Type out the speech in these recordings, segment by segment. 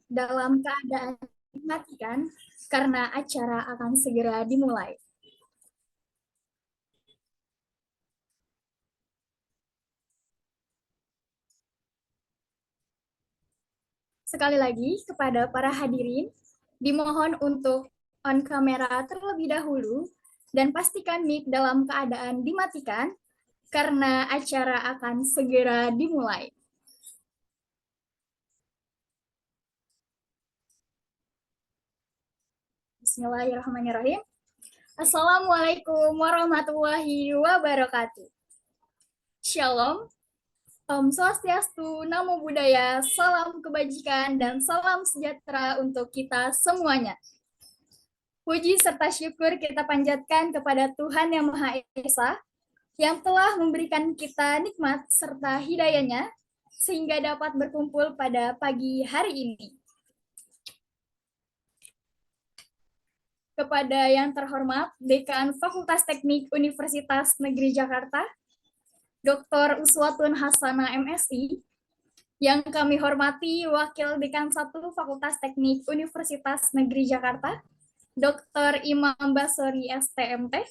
dalam keadaan dimatikan karena acara akan segera dimulai. Sekali lagi kepada para hadirin, dimohon untuk on kamera terlebih dahulu dan pastikan mic dalam keadaan dimatikan karena acara akan segera dimulai. Bismillahirrahmanirrahim. Assalamualaikum warahmatullahi wabarakatuh. Shalom, Om Swastiastu, Namo Buddhaya, salam kebajikan, dan salam sejahtera untuk kita semuanya. Puji serta syukur kita panjatkan kepada Tuhan Yang Maha Esa, yang telah memberikan kita nikmat serta hidayahnya, sehingga dapat berkumpul pada pagi hari ini. Kepada yang terhormat Dekan Fakultas Teknik Universitas Negeri Jakarta, Dr. Uswatun Hasanah MSI, yang kami hormati Wakil Dekan 1 Fakultas Teknik Universitas Negeri Jakarta, Dr. Imam Basori STMT,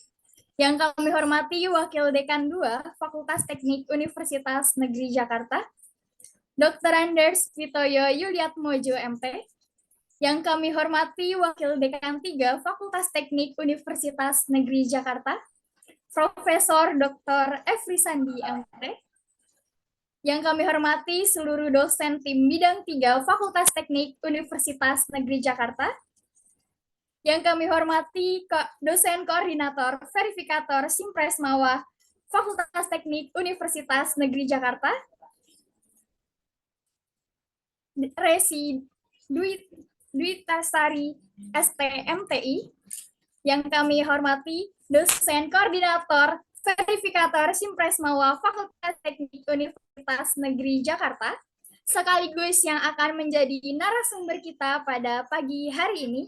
yang kami hormati Wakil Dekan 2 Fakultas Teknik Universitas Negeri Jakarta, Dr. Anders Witoyo Yuliatmojo MT, yang kami hormati Wakil Dekan 3 Fakultas Teknik Universitas Negeri Jakarta, Profesor Dr. Efri Sandi MT, yang kami hormati seluruh dosen tim bidang 3 Fakultas Teknik Universitas Negeri Jakarta, yang kami hormati dosen koordinator verifikator Simpres Mawah Fakultas Teknik Universitas Negeri Jakarta, Resi Dwi Tasari STMTI, yang kami hormati dosen koordinator verifikator Simpres Mawah Fakultas Teknik Universitas Negeri Jakarta, sekaligus yang akan menjadi narasumber kita pada pagi hari ini,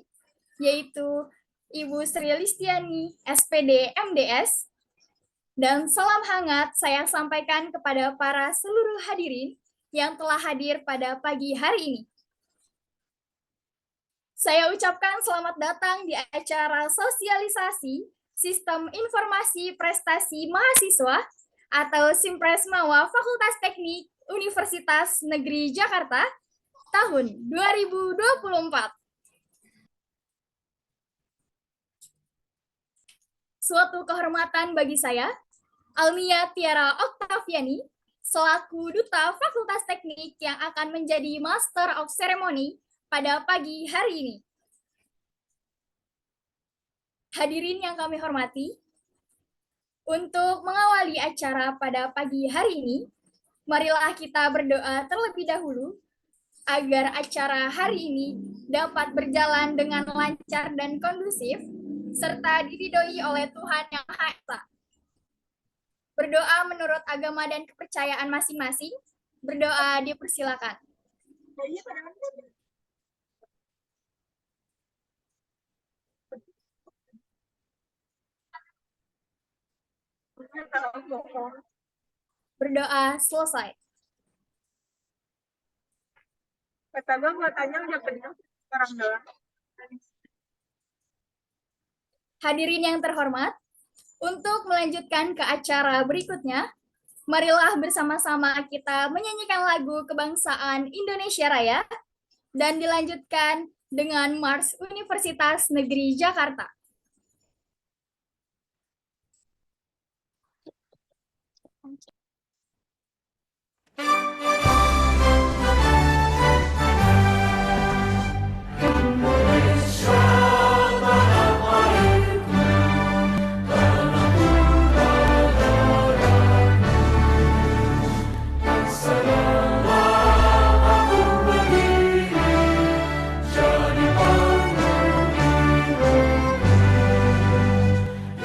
yaitu Ibu Sri Listiani, SPD MDS, dan salam hangat saya sampaikan kepada para seluruh hadirin yang telah hadir pada pagi hari ini. Saya ucapkan selamat datang di acara sosialisasi Sistem Informasi Prestasi Mahasiswa atau Simpres Mawah Fakultas Teknik Universitas Negeri Jakarta tahun 2024. Suatu kehormatan bagi saya, Almia Tiara Oktaviani, selaku Duta Fakultas Teknik yang akan menjadi Master of Ceremony pada pagi hari ini. Hadirin yang kami hormati, untuk mengawali acara pada pagi hari ini, marilah kita berdoa terlebih dahulu agar acara hari ini dapat berjalan dengan lancar dan kondusif, serta diridhoi oleh Tuhan Yang Maha Esa. Berdoa menurut agama dan kepercayaan masing-masing, berdoa dipersilakan. Berdoa selesai. Pertama mau tanya udah benar orang doang. Hadirin yang terhormat, untuk melanjutkan ke acara berikutnya, marilah bersama-sama kita menyanyikan lagu kebangsaan Indonesia Raya dan dilanjutkan dengan Mars Universitas Negeri Jakarta.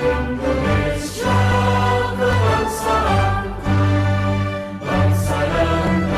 Indonesia, kebangsaan, bangsa dan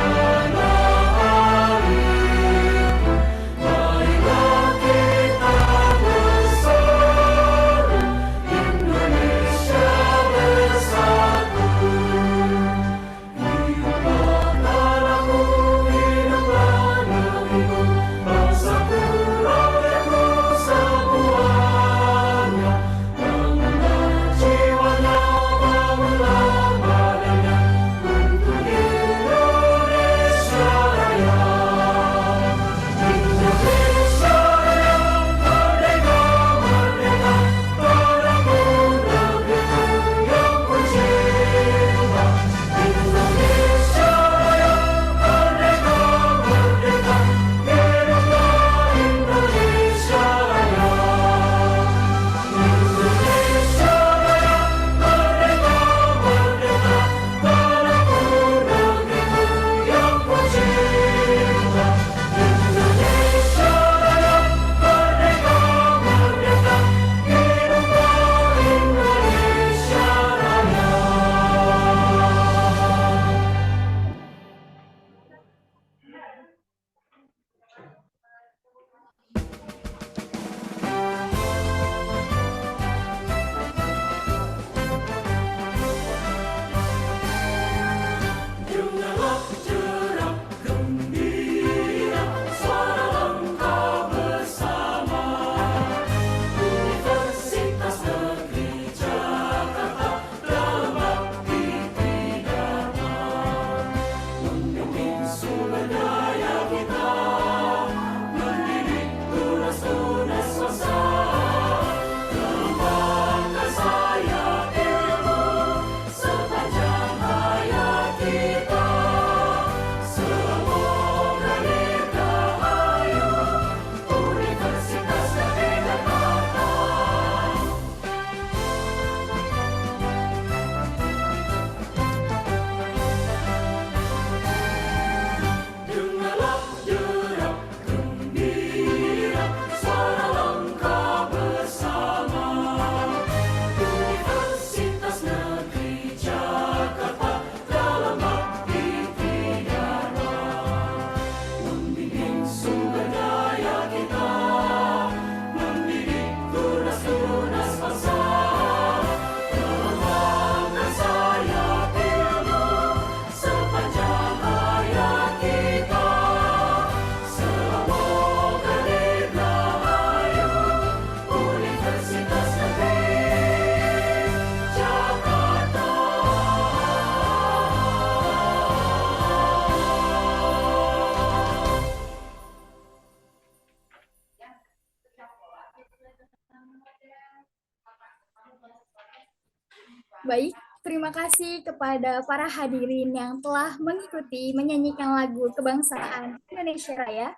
Baik, terima kasih kepada para hadirin yang telah mengikuti menyanyikan lagu kebangsaan Indonesia Raya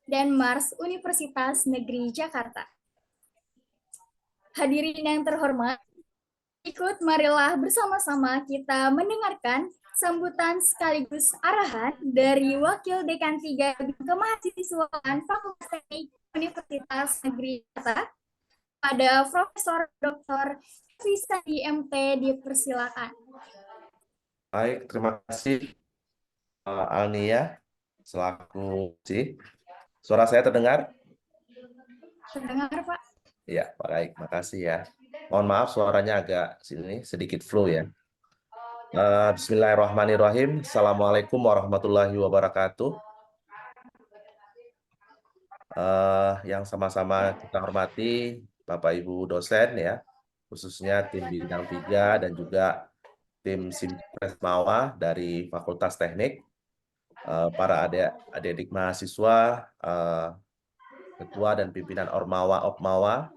dan Mars Universitas Negeri Jakarta. Hadirin yang terhormat, ikut marilah bersama-sama kita mendengarkan sambutan sekaligus arahan dari Wakil Dekan 3 Kemahasiswaan Fakultas Teknik Universitas Negeri Jakarta pada Profesor Dr. Visa MT, dipersilakan. Baik, terima kasih Alnia selaku si. Suara saya terdengar? Terdengar, Pak? Ya, baik, makasih ya. Mohon maaf suaranya agak sedikit flow ya. Bismillahirrahmanirrahim. Assalamualaikum warahmatullahi wabarakatuh. Yang sama-sama kita hormati Bapak Ibu dosen ya, khususnya tim bidang 3 dan juga tim Simpres Mawa dari Fakultas Teknik, para adik-adik mahasiswa, ketua dan pimpinan Ormawa Opmawa,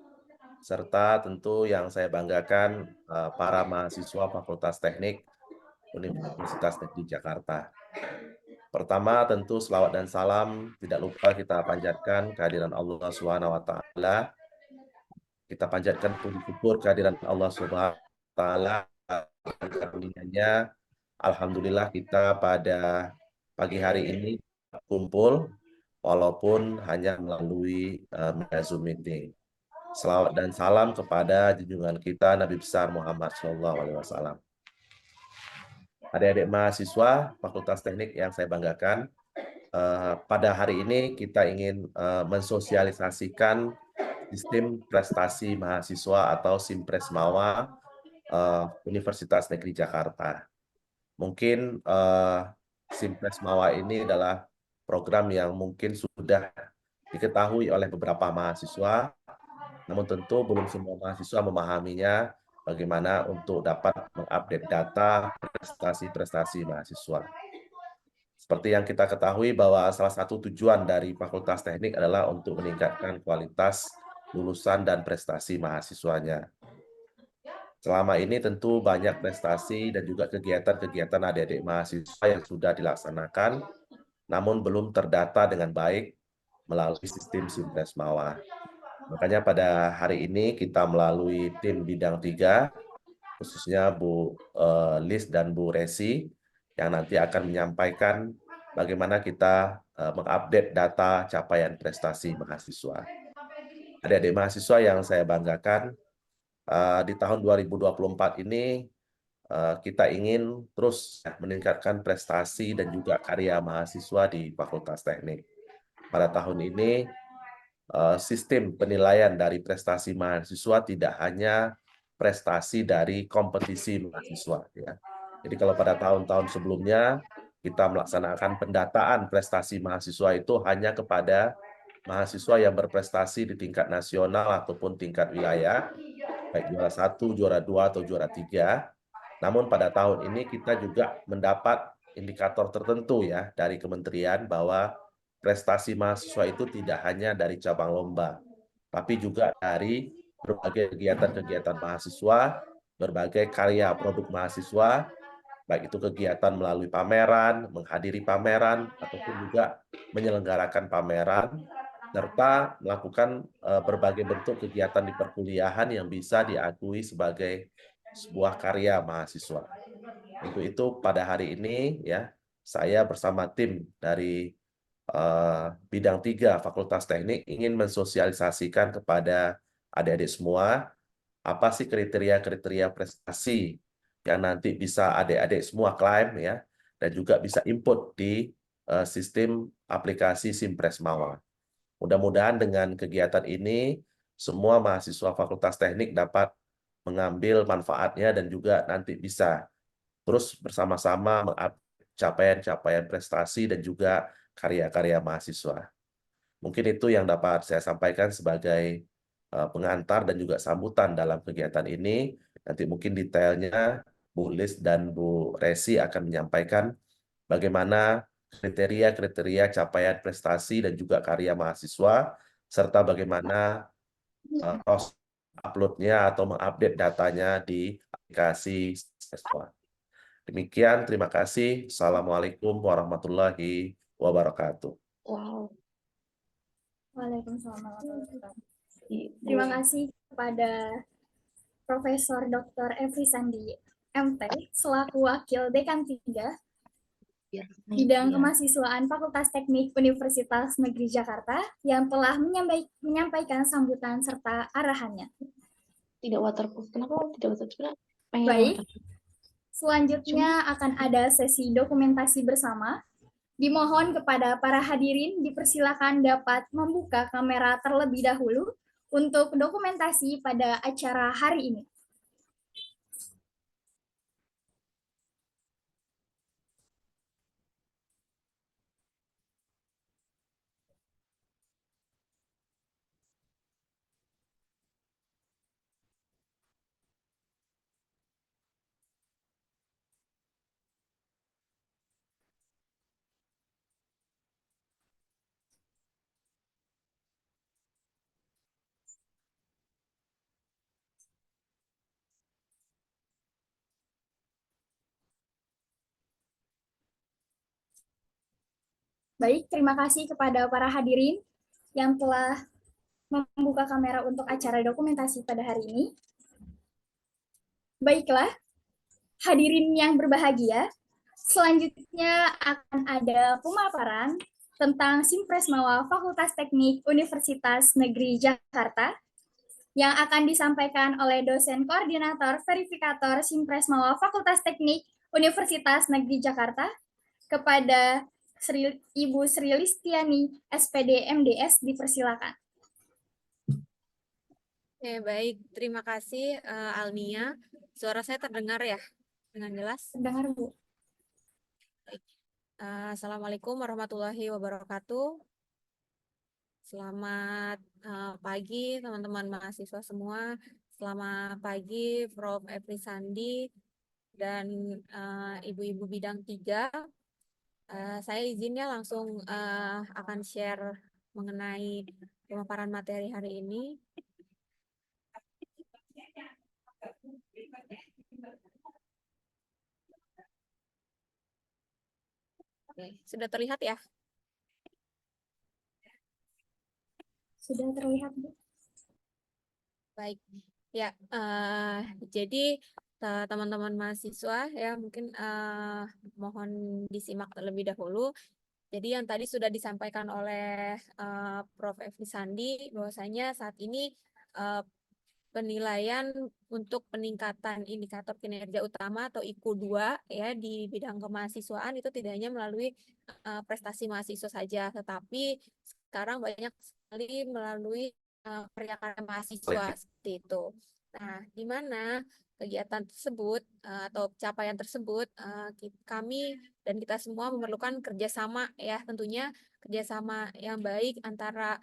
serta tentu yang saya banggakan para mahasiswa Fakultas Teknik Universitas Negeri Jakarta. Pertama tentu selawat dan salam tidak lupa kita panjatkan kehadiran Allah Subhanahu wa taala. Kita panjatkan puji syukur kehadiran Allah Subhanahu wa taala karunia-Nya. Alhamdulillah kita pada pagi hari ini kumpul walaupun hanya melalui Zoom meeting. Selawat dan salam kepada junjungan kita Nabi besar Muhammad SAW. Adik-adik mahasiswa Fakultas Teknik yang saya banggakan, pada hari ini kita ingin mensosialisasikan sistem prestasi mahasiswa atau Simpres Mawa Universitas Negeri Jakarta. Mungkin Simpres Mawa ini adalah program yang mungkin sudah diketahui oleh beberapa mahasiswa, namun tentu belum semua mahasiswa memahaminya bagaimana untuk dapat mengupdate data prestasi-prestasi mahasiswa. Seperti yang kita ketahui bahwa salah satu tujuan dari Fakultas Teknik adalah untuk meningkatkan kualitas lulusan dan prestasi mahasiswanya. Selama ini tentu banyak prestasi dan juga kegiatan-kegiatan adik-adik mahasiswa yang sudah dilaksanakan, namun belum terdata dengan baik melalui sistem Simpres Mawa. Makanya pada hari ini kita melalui tim bidang 3, khususnya Bu Lis dan Bu Resi, yang nanti akan menyampaikan bagaimana kita mengupdate data capaian prestasi mahasiswa. Adik-adik mahasiswa yang saya banggakan, di tahun 2024 ini kita ingin terus meningkatkan prestasi dan juga karya mahasiswa di Fakultas Teknik. Pada tahun ini, sistem penilaian dari prestasi mahasiswa tidak hanya prestasi dari kompetisi mahasiswa. Ya. Jadi kalau pada tahun-tahun sebelumnya kita melaksanakan pendataan prestasi mahasiswa itu hanya kepada mahasiswa yang berprestasi di tingkat nasional ataupun tingkat wilayah, baik juara 1, juara 2, atau juara 3. Namun pada tahun ini kita juga mendapat indikator tertentu ya dari kementerian bahwa prestasi mahasiswa itu tidak hanya dari cabang lomba, tapi juga dari berbagai kegiatan-kegiatan mahasiswa, berbagai karya produk mahasiswa, baik itu kegiatan melalui pameran, menghadiri pameran, ataupun juga menyelenggarakan pameran, serta melakukan berbagai bentuk kegiatan di perkuliahan yang bisa diakui sebagai sebuah karya mahasiswa. Untuk itu pada hari ini ya saya bersama tim dari bidang 3 Fakultas Teknik ingin mensosialisasikan kepada adik-adik semua apa sih kriteria-kriteria prestasi yang nanti bisa adik-adik semua klaim ya dan juga bisa input di sistem aplikasi Simpres Mawa. Mudah-mudahan dengan kegiatan ini semua mahasiswa Fakultas Teknik dapat mengambil manfaatnya dan juga nanti bisa terus bersama-sama mengupdate capaian-capaian prestasi dan juga karya-karya mahasiswa. Mungkin itu yang dapat saya sampaikan sebagai pengantar dan juga sambutan dalam kegiatan ini. Nanti mungkin detailnya Bu Lis dan Bu Resi akan menyampaikan bagaimana kriteria-kriteria capaian prestasi dan juga karya mahasiswa, serta bagaimana proses upload-nya atau mengupdate datanya di komunikasi siswa. Demikian, terima kasih. Assalamualaikum warahmatullahi wabarakatuh. Wow. Waalaikumsalam warahmatullahi wabarakatuh. Ibu. Terima kasih kepada Profesor Dr. Efri Sandi, MT, selaku Wakil Dekan 3, Bidang Kemahasiswaan Fakultas Teknik Universitas Negeri Jakarta, yang telah menyampaikan sambutan serta arahannya. Tidak waterproof. Kenapa tidak waterproof? Pengen Baik, waterproof. selanjutnya akan ada sesi dokumentasi bersama. Dimohon kepada para hadirin dipersilakan dapat membuka kamera terlebih dahulu untuk dokumentasi pada acara hari ini. Baik, terima kasih kepada para hadirin yang telah membuka kamera untuk acara dokumentasi pada hari ini. Baiklah, hadirin yang berbahagia, selanjutnya akan ada pemaparan tentang Simpresmawa Fakultas Teknik Universitas Negeri Jakarta yang akan disampaikan oleh dosen koordinator verifikator Simpresmawa Fakultas Teknik Universitas Negeri Jakarta kepada Ibu Sri Listiani, SPD MDS, dipersilakan. Oke, baik. Terima kasih, Alnia. Suara saya terdengar ya dengan jelas? Dengar, Bu. Baik. Assalamualaikum warahmatullahi wabarakatuh. Selamat pagi, teman-teman mahasiswa semua. Selamat pagi, Prof. Efri Sandi dan ibu-ibu bidang 3. Saya izinnya langsung akan share mengenai pemaparan materi hari ini. Oke, sudah terlihat ya? Sudah terlihat, Bu. Baik, ya. Jadi teman-teman mahasiswa ya mungkin mohon disimak terlebih dahulu. Jadi yang tadi sudah disampaikan oleh Prof. Efri Sandi bahwasanya saat ini penilaian untuk peningkatan indikator kinerja utama atau IKU 2 ya di bidang kemahasiswaan itu tidak hanya melalui prestasi mahasiswa saja, tetapi sekarang banyak sekali melalui karya mahasiswa seperti itu. Nah, di mana kegiatan tersebut atau capaian tersebut kami dan kita semua memerlukan kerjasama ya, tentunya kerjasama yang baik antara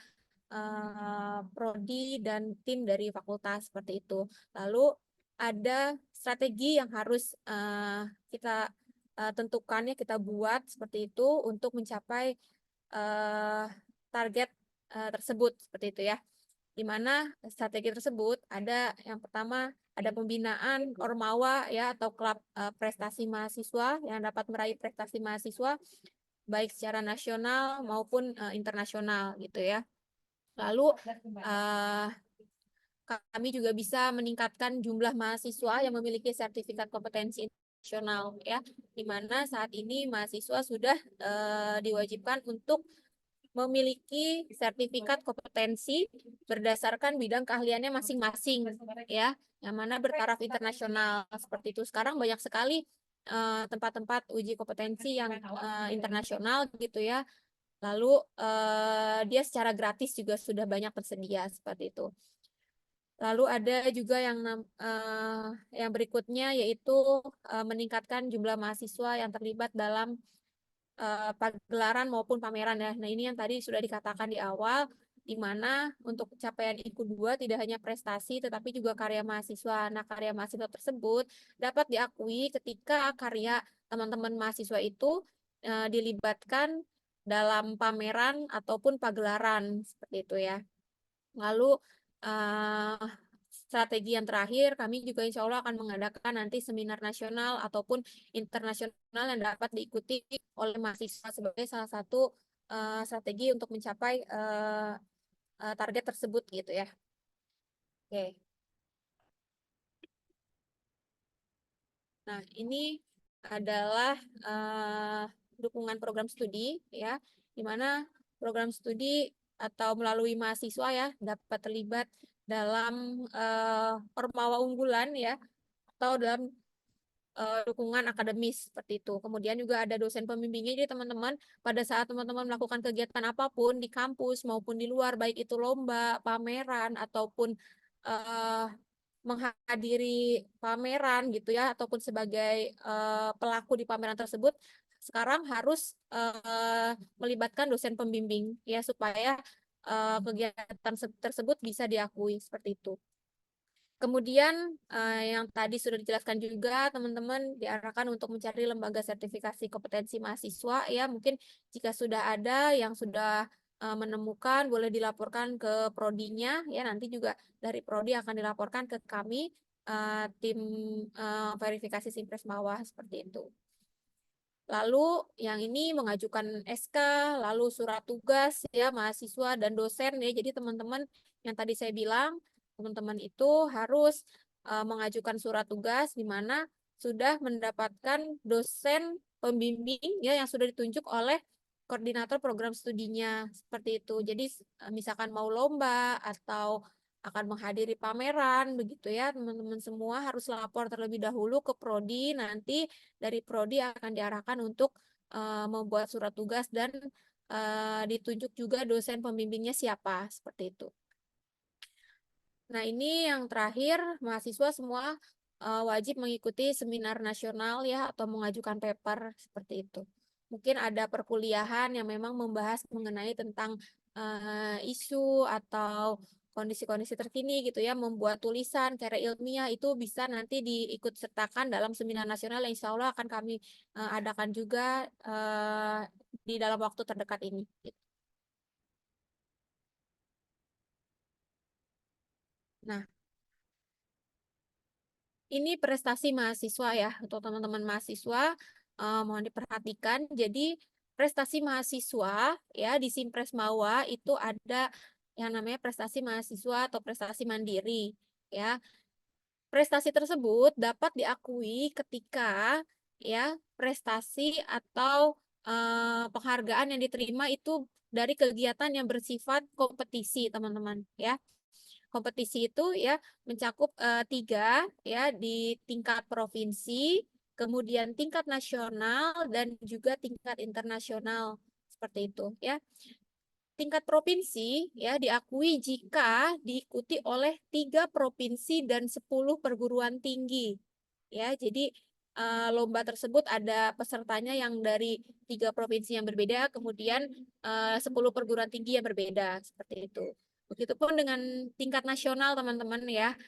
prodi dan tim dari fakultas seperti itu. Lalu ada strategi yang harus kita tentukan ya, kita buat seperti itu untuk mencapai target tersebut seperti itu ya. Di mana strategi tersebut ada yang pertama ada pembinaan ormawa ya atau klub prestasi mahasiswa yang dapat meraih prestasi mahasiswa baik secara nasional maupun internasional gitu ya. Lalu kami juga bisa meningkatkan jumlah mahasiswa yang memiliki sertifikat kompetensi nasional ya, di mana saat ini mahasiswa sudah diwajibkan untuk memiliki sertifikat kompetensi berdasarkan bidang keahliannya masing-masing ya, yang mana bertaraf internasional seperti itu. Sekarang banyak sekali tempat-tempat uji kompetensi yang internasional gitu ya. Lalu dia secara gratis juga sudah banyak tersedia seperti itu. Lalu ada juga yang berikutnya yaitu meningkatkan jumlah mahasiswa yang terlibat dalam pagelaran maupun pameran ya. Nah, ini yang tadi sudah dikatakan di awal, di mana untuk capaian IKU 2 tidak hanya prestasi tetapi juga karya mahasiswa. Nah, karya mahasiswa tersebut dapat diakui ketika karya teman-teman mahasiswa itu dilibatkan dalam pameran ataupun pagelaran seperti itu ya. Lalu strategi yang terakhir, kami juga insya Allah akan mengadakan nanti seminar nasional ataupun internasional yang dapat diikuti oleh mahasiswa sebagai salah satu strategi untuk mencapai target tersebut gitu ya. Oke. Nah, ini adalah dukungan program studi ya, di mana program studi atau melalui mahasiswa ya dapat terlibat dalam Ormawa unggulan ya atau dalam dukungan akademis seperti itu. Kemudian juga ada dosen pembimbingnya. Jadi teman-teman pada saat teman-teman melakukan kegiatan apapun di kampus maupun di luar, baik itu lomba, pameran ataupun menghadiri pameran gitu ya, ataupun sebagai pelaku di pameran tersebut, sekarang harus melibatkan dosen pembimbing ya supaya kegiatan tersebut bisa diakui seperti itu. Kemudian yang tadi sudah dijelaskan juga teman-teman diarahkan untuk mencari lembaga sertifikasi kompetensi mahasiswa ya, mungkin jika sudah ada yang sudah menemukan boleh dilaporkan ke prodinya ya, nanti juga dari prodi akan dilaporkan ke kami tim verifikasi Simpres bawah seperti itu. Lalu yang ini mengajukan SK, lalu surat tugas ya mahasiswa dan dosen ya. Jadi teman-teman yang tadi saya bilang, teman-teman itu harus mengajukan surat tugas di mana sudah mendapatkan dosen pembimbing ya yang sudah ditunjuk oleh koordinator program studinya seperti itu. Jadi misalkan mau lomba atau akan menghadiri pameran begitu ya, teman-teman semua harus lapor terlebih dahulu ke prodi, nanti dari prodi akan diarahkan untuk membuat surat tugas dan ditunjuk juga dosen pembimbingnya siapa seperti itu. Nah, ini yang terakhir, mahasiswa semua wajib mengikuti seminar nasional ya atau mengajukan paper seperti itu. Mungkin ada perkuliahan yang memang membahas mengenai tentang isu atau kondisi-kondisi terkini gitu ya, membuat tulisan karya ilmiah itu bisa nanti diikut sertakan dalam seminar nasional yang insya Allah akan kami adakan juga di dalam waktu terdekat ini. Nah, ini prestasi mahasiswa ya, untuk teman-teman mahasiswa mohon diperhatikan. Jadi prestasi mahasiswa ya di Simpres Mawa itu ada yang namanya prestasi mahasiswa atau prestasi mandiri ya. Prestasi tersebut dapat diakui ketika ya prestasi atau penghargaan yang diterima itu dari kegiatan yang bersifat kompetisi, teman-teman ya. Kompetisi itu ya mencakup 3 ya di tingkat provinsi, kemudian tingkat nasional dan juga tingkat internasional seperti itu ya. Tingkat provinsi ya diakui jika diikuti oleh 3 provinsi dan 10 perguruan tinggi. Ya, jadi lomba tersebut ada pesertanya yang dari 3 provinsi yang berbeda, kemudian 10 perguruan tinggi yang berbeda seperti itu. Begitupun dengan tingkat nasional, teman-teman ya.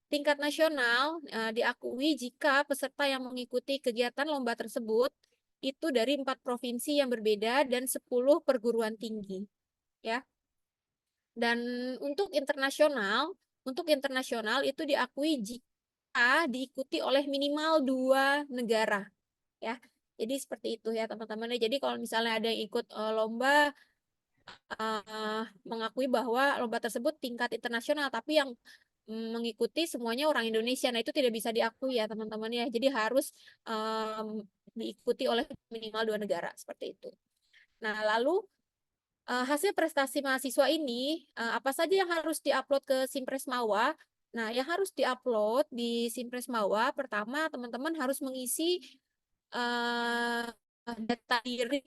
Tingkat nasional diakui jika peserta yang mengikuti kegiatan lomba tersebut itu dari 4 provinsi yang berbeda dan 10 perguruan tinggi. Ya. Dan untuk internasional itu diakui jika diikuti oleh minimal 2 negara. Ya. Jadi seperti itu ya teman-teman. Jadi kalau misalnya ada yang ikut lomba mengakui bahwa lomba tersebut tingkat internasional, tapi yang mengikuti semuanya orang Indonesia. Nah, itu tidak bisa diakui ya teman-teman ya. Jadi harus diikuti oleh minimal 2 negara seperti itu. Nah, lalu hasil prestasi mahasiswa ini apa saja yang harus diupload ke Simpres Mawa? Nah, yang harus diupload di Simpres Mawa pertama teman-teman harus mengisi data diri,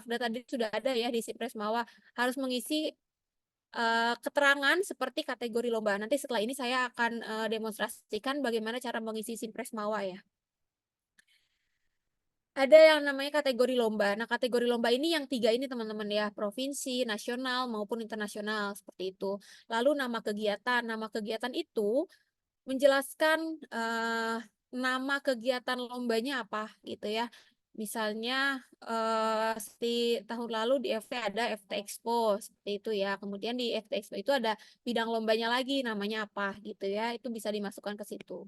data diri sudah ada ya di Simpres Mawa, harus mengisi keterangan seperti kategori lomba. Nanti setelah ini saya akan demonstrasikan bagaimana cara mengisi Simpres Mawa ya. Ada yang namanya kategori lomba. Nah, kategori lomba ini yang 3 ini teman-teman ya, provinsi, nasional maupun internasional seperti itu. Lalu nama kegiatan itu menjelaskan nama kegiatan lombanya apa gitu ya. Misalnya seperti tahun lalu di FT ada FT Expo seperti itu ya. Kemudian di FT Expo itu ada bidang lombanya lagi namanya apa gitu ya. Itu bisa dimasukkan ke situ.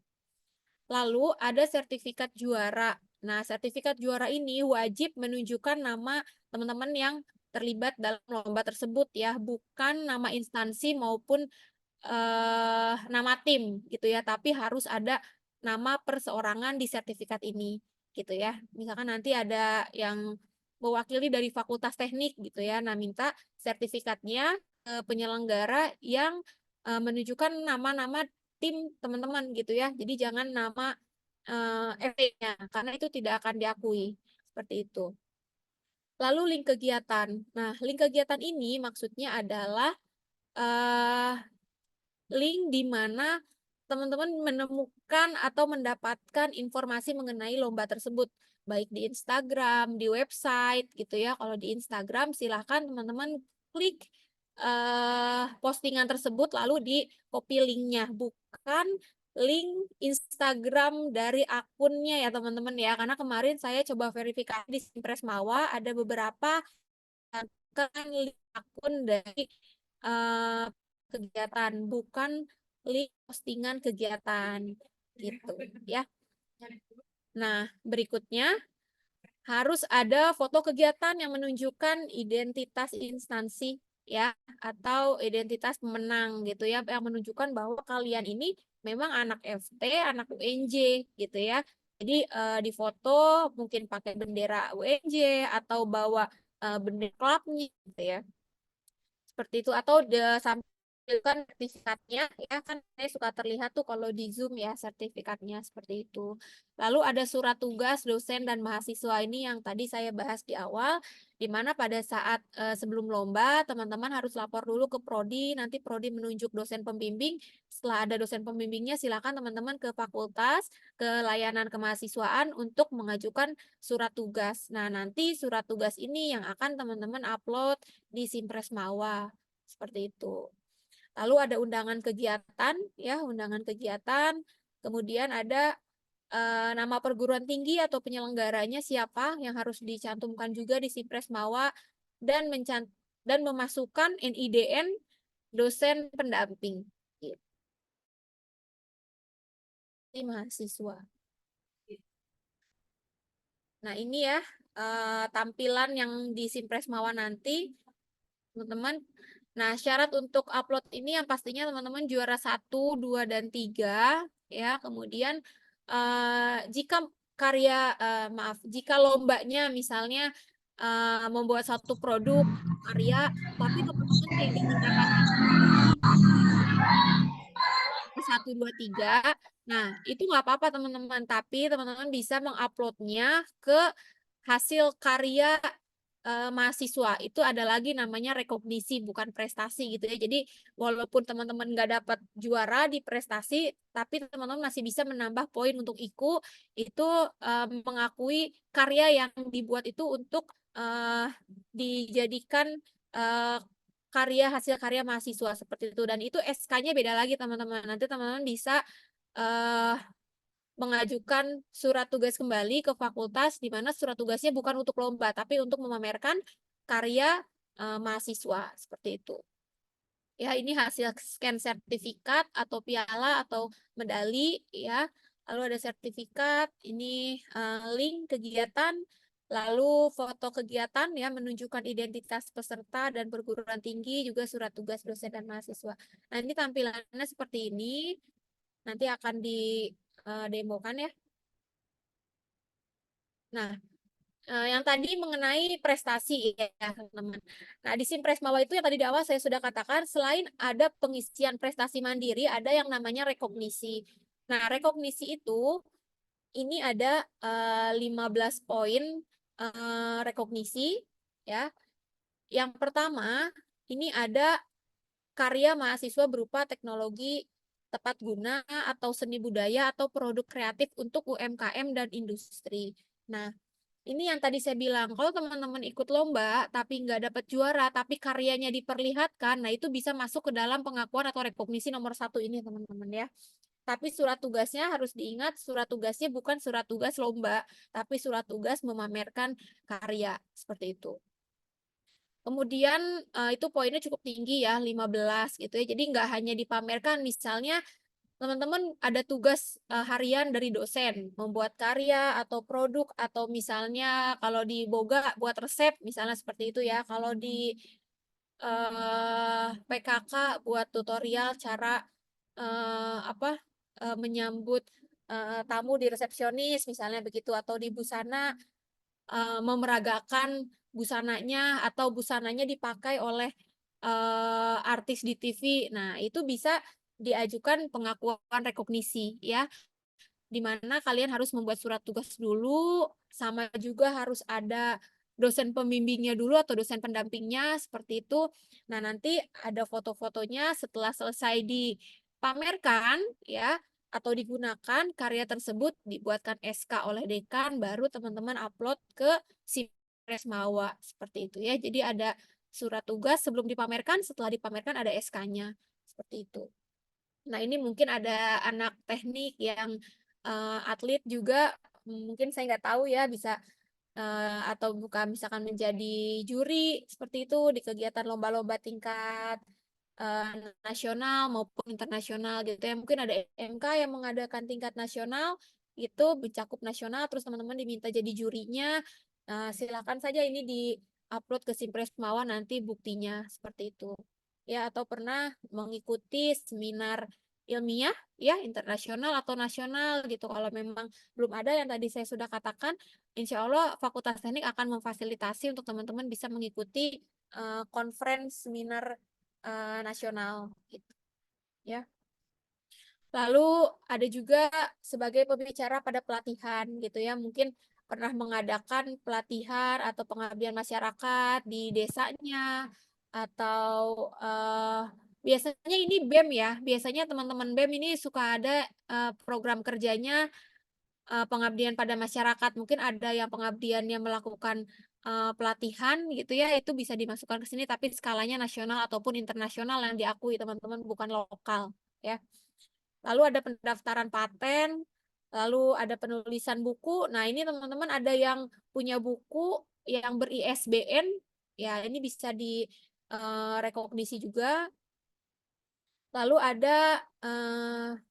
Lalu ada sertifikat juara. Nah, sertifikat juara ini wajib menunjukkan nama teman-teman yang terlibat dalam lomba tersebut ya, bukan nama instansi maupun nama tim gitu ya, tapi harus ada nama perseorangan di sertifikat ini gitu ya. Misalkan nanti ada yang mewakili dari Fakultas Teknik gitu ya, nah minta sertifikatnya ke penyelenggara yang menunjukkan nama-nama tim teman-teman gitu ya. Jadi jangan nama FT-nya karena itu tidak akan diakui seperti itu. Lalu link kegiatan. Nah, link kegiatan ini maksudnya adalah eh, link di mana teman-teman menemukan atau mendapatkan informasi mengenai lomba tersebut, baik di Instagram, di website gitu ya. Kalau di Instagram silahkan teman-teman klik postingan tersebut lalu di copy linknya, bukan link Instagram dari akunnya ya teman-teman ya. Karena kemarin saya coba verifikasi di Simpres Mawa ada beberapa kan link akun dari eh, kegiatan, bukan link postingan kegiatan gitu ya. Nah, berikutnya harus ada foto kegiatan yang menunjukkan identitas instansi ya atau identitas pemenang gitu ya, yang menunjukkan bahwa kalian ini memang anak FT, anak UNJ gitu ya. Jadi di foto mungkin pakai bendera UNJ atau bawa bendera klubnya gitu ya. Seperti itu atau sampilkan sertifikatnya ya, kan saya suka terlihat tuh kalau di Zoom ya sertifikatnya seperti itu. Lalu ada surat tugas dosen dan mahasiswa, ini yang tadi saya bahas di awal, di mana pada saat sebelum lomba teman-teman harus lapor dulu ke prodi, nanti prodi menunjuk dosen pembimbing. Setelah ada dosen pembimbingnya silakan teman-teman ke fakultas, ke layanan kemahasiswaan untuk mengajukan surat tugas. Nah, nanti surat tugas ini yang akan teman-teman upload di Simpres Mawa seperti itu. Lalu ada undangan kegiatan ya, undangan kegiatan. Kemudian ada nama perguruan tinggi atau penyelenggaranya siapa yang harus dicantumkan juga di Simpres Mawa dan memasukkan NIDN dosen pendamping. Gitu. Ini mahasiswa. Nah, ini ya tampilan yang di Simpres Mawa nanti, teman-teman. Nah, syarat untuk upload ini yang pastinya teman-teman juara 1, 2, dan 3 ya. Kemudian jika jika lombanya misalnya membuat satu produk karya, tapi teman-teman tidak mendapatkan prestasi 1, 2, 3. Nah, itu nggak apa-apa teman-teman, tapi teman-teman bisa menguploadnya ke hasil karya mahasiswa. Itu ada lagi namanya rekognisi, bukan prestasi gitu ya. Jadi walaupun teman-teman nggak dapat juara di prestasi, tapi teman-teman masih bisa menambah poin untuk IKU, itu mengakui karya yang dibuat itu untuk dijadikan hasil karya mahasiswa seperti itu. Dan itu SK-nya beda lagi teman-teman. Nanti teman-teman bisa mengajukan surat tugas kembali ke fakultas, di mana surat tugasnya bukan untuk lomba, tapi untuk memamerkan karya mahasiswa seperti itu. Ya, ini hasil scan sertifikat atau piala atau medali ya. Lalu ada sertifikat, ini link kegiatan, lalu foto kegiatan ya menunjukkan identitas peserta dan perguruan tinggi, juga surat tugas dosen dan mahasiswa. Nah, ini tampilannya seperti ini. Nanti akan didemokan ya. Nah, yang tadi mengenai prestasi ya teman-teman. Nah, di Simpres Mawa itu yang tadi di awal saya sudah katakan, selain ada pengisian prestasi mandiri, ada yang namanya rekognisi. Nah, rekognisi itu ini ada 15 poin rekognisi ya. Yang pertama, ini ada karya mahasiswa berupa teknologi tepat guna atau seni budaya atau produk kreatif untuk UMKM dan industri. Nah, ini yang tadi saya bilang, kalau teman-teman ikut lomba tapi nggak dapat juara, tapi karyanya diperlihatkan, nah itu bisa masuk ke dalam pengakuan atau rekognisi nomor 1 ini teman-teman ya. Tapi surat tugasnya harus diingat, surat tugasnya bukan surat tugas lomba, tapi surat tugas memamerkan karya, seperti itu. Kemudian itu poinnya cukup tinggi ya, 15 gitu ya. Jadi nggak hanya dipamerkan, misalnya teman-teman ada tugas harian dari dosen, membuat karya atau produk, atau misalnya kalau di Boga buat resep, misalnya seperti itu ya. Kalau di PKK buat tutorial cara menyambut tamu di resepsionis, misalnya begitu, atau di busana memeragakan busananya atau busananya dipakai oleh artis di TV. Nah, itu bisa diajukan pengakuan rekognisi ya, di mana kalian harus membuat surat tugas dulu, sama juga harus ada dosen pembimbingnya dulu atau dosen pendampingnya, seperti itu. Nah, nanti ada foto-fotonya setelah selesai dipamerkan ya, atau digunakan, karya tersebut dibuatkan SK oleh dekan, baru teman-teman upload ke Simpres Mawa, seperti itu ya. Jadi ada surat tugas sebelum dipamerkan, setelah dipamerkan ada SK-nya, seperti itu. Nah, ini mungkin ada anak teknik yang atlet juga, mungkin saya nggak tahu ya, bisa atau bukan misalkan menjadi juri seperti itu di kegiatan lomba-lomba tingkat nasional maupun internasional gitu ya. Mungkin ada MK yang mengadakan tingkat nasional itu mencakup nasional, terus teman-teman diminta jadi jurinya. Silakan saja ini di-upload ke Simpres Mawa nanti buktinya, seperti itu. Ya, atau pernah mengikuti seminar ilmiah ya, internasional atau nasional gitu. Kalau memang belum ada yang tadi saya sudah katakan, insya Allah Fakultas Teknik akan memfasilitasi untuk teman-teman bisa mengikuti conference seminar nasional gitu ya. Lalu ada juga sebagai pembicara pada pelatihan gitu ya, mungkin pernah mengadakan pelatihan atau pengabdian masyarakat di desanya, atau biasanya ini BEM ya, biasanya teman-teman BEM ini suka ada program kerjanya pengabdian pada masyarakat. Mungkin ada yang pengabdiannya melakukan pelatihan gitu ya, itu bisa dimasukkan ke sini, tapi skalanya nasional ataupun internasional yang diakui teman-teman, bukan lokal ya. Lalu ada pendaftaran paten, lalu ada penulisan buku. Nah, ini teman-teman ada yang punya buku yang ber-ISBN, ya ini bisa direkognisi juga. Lalu ada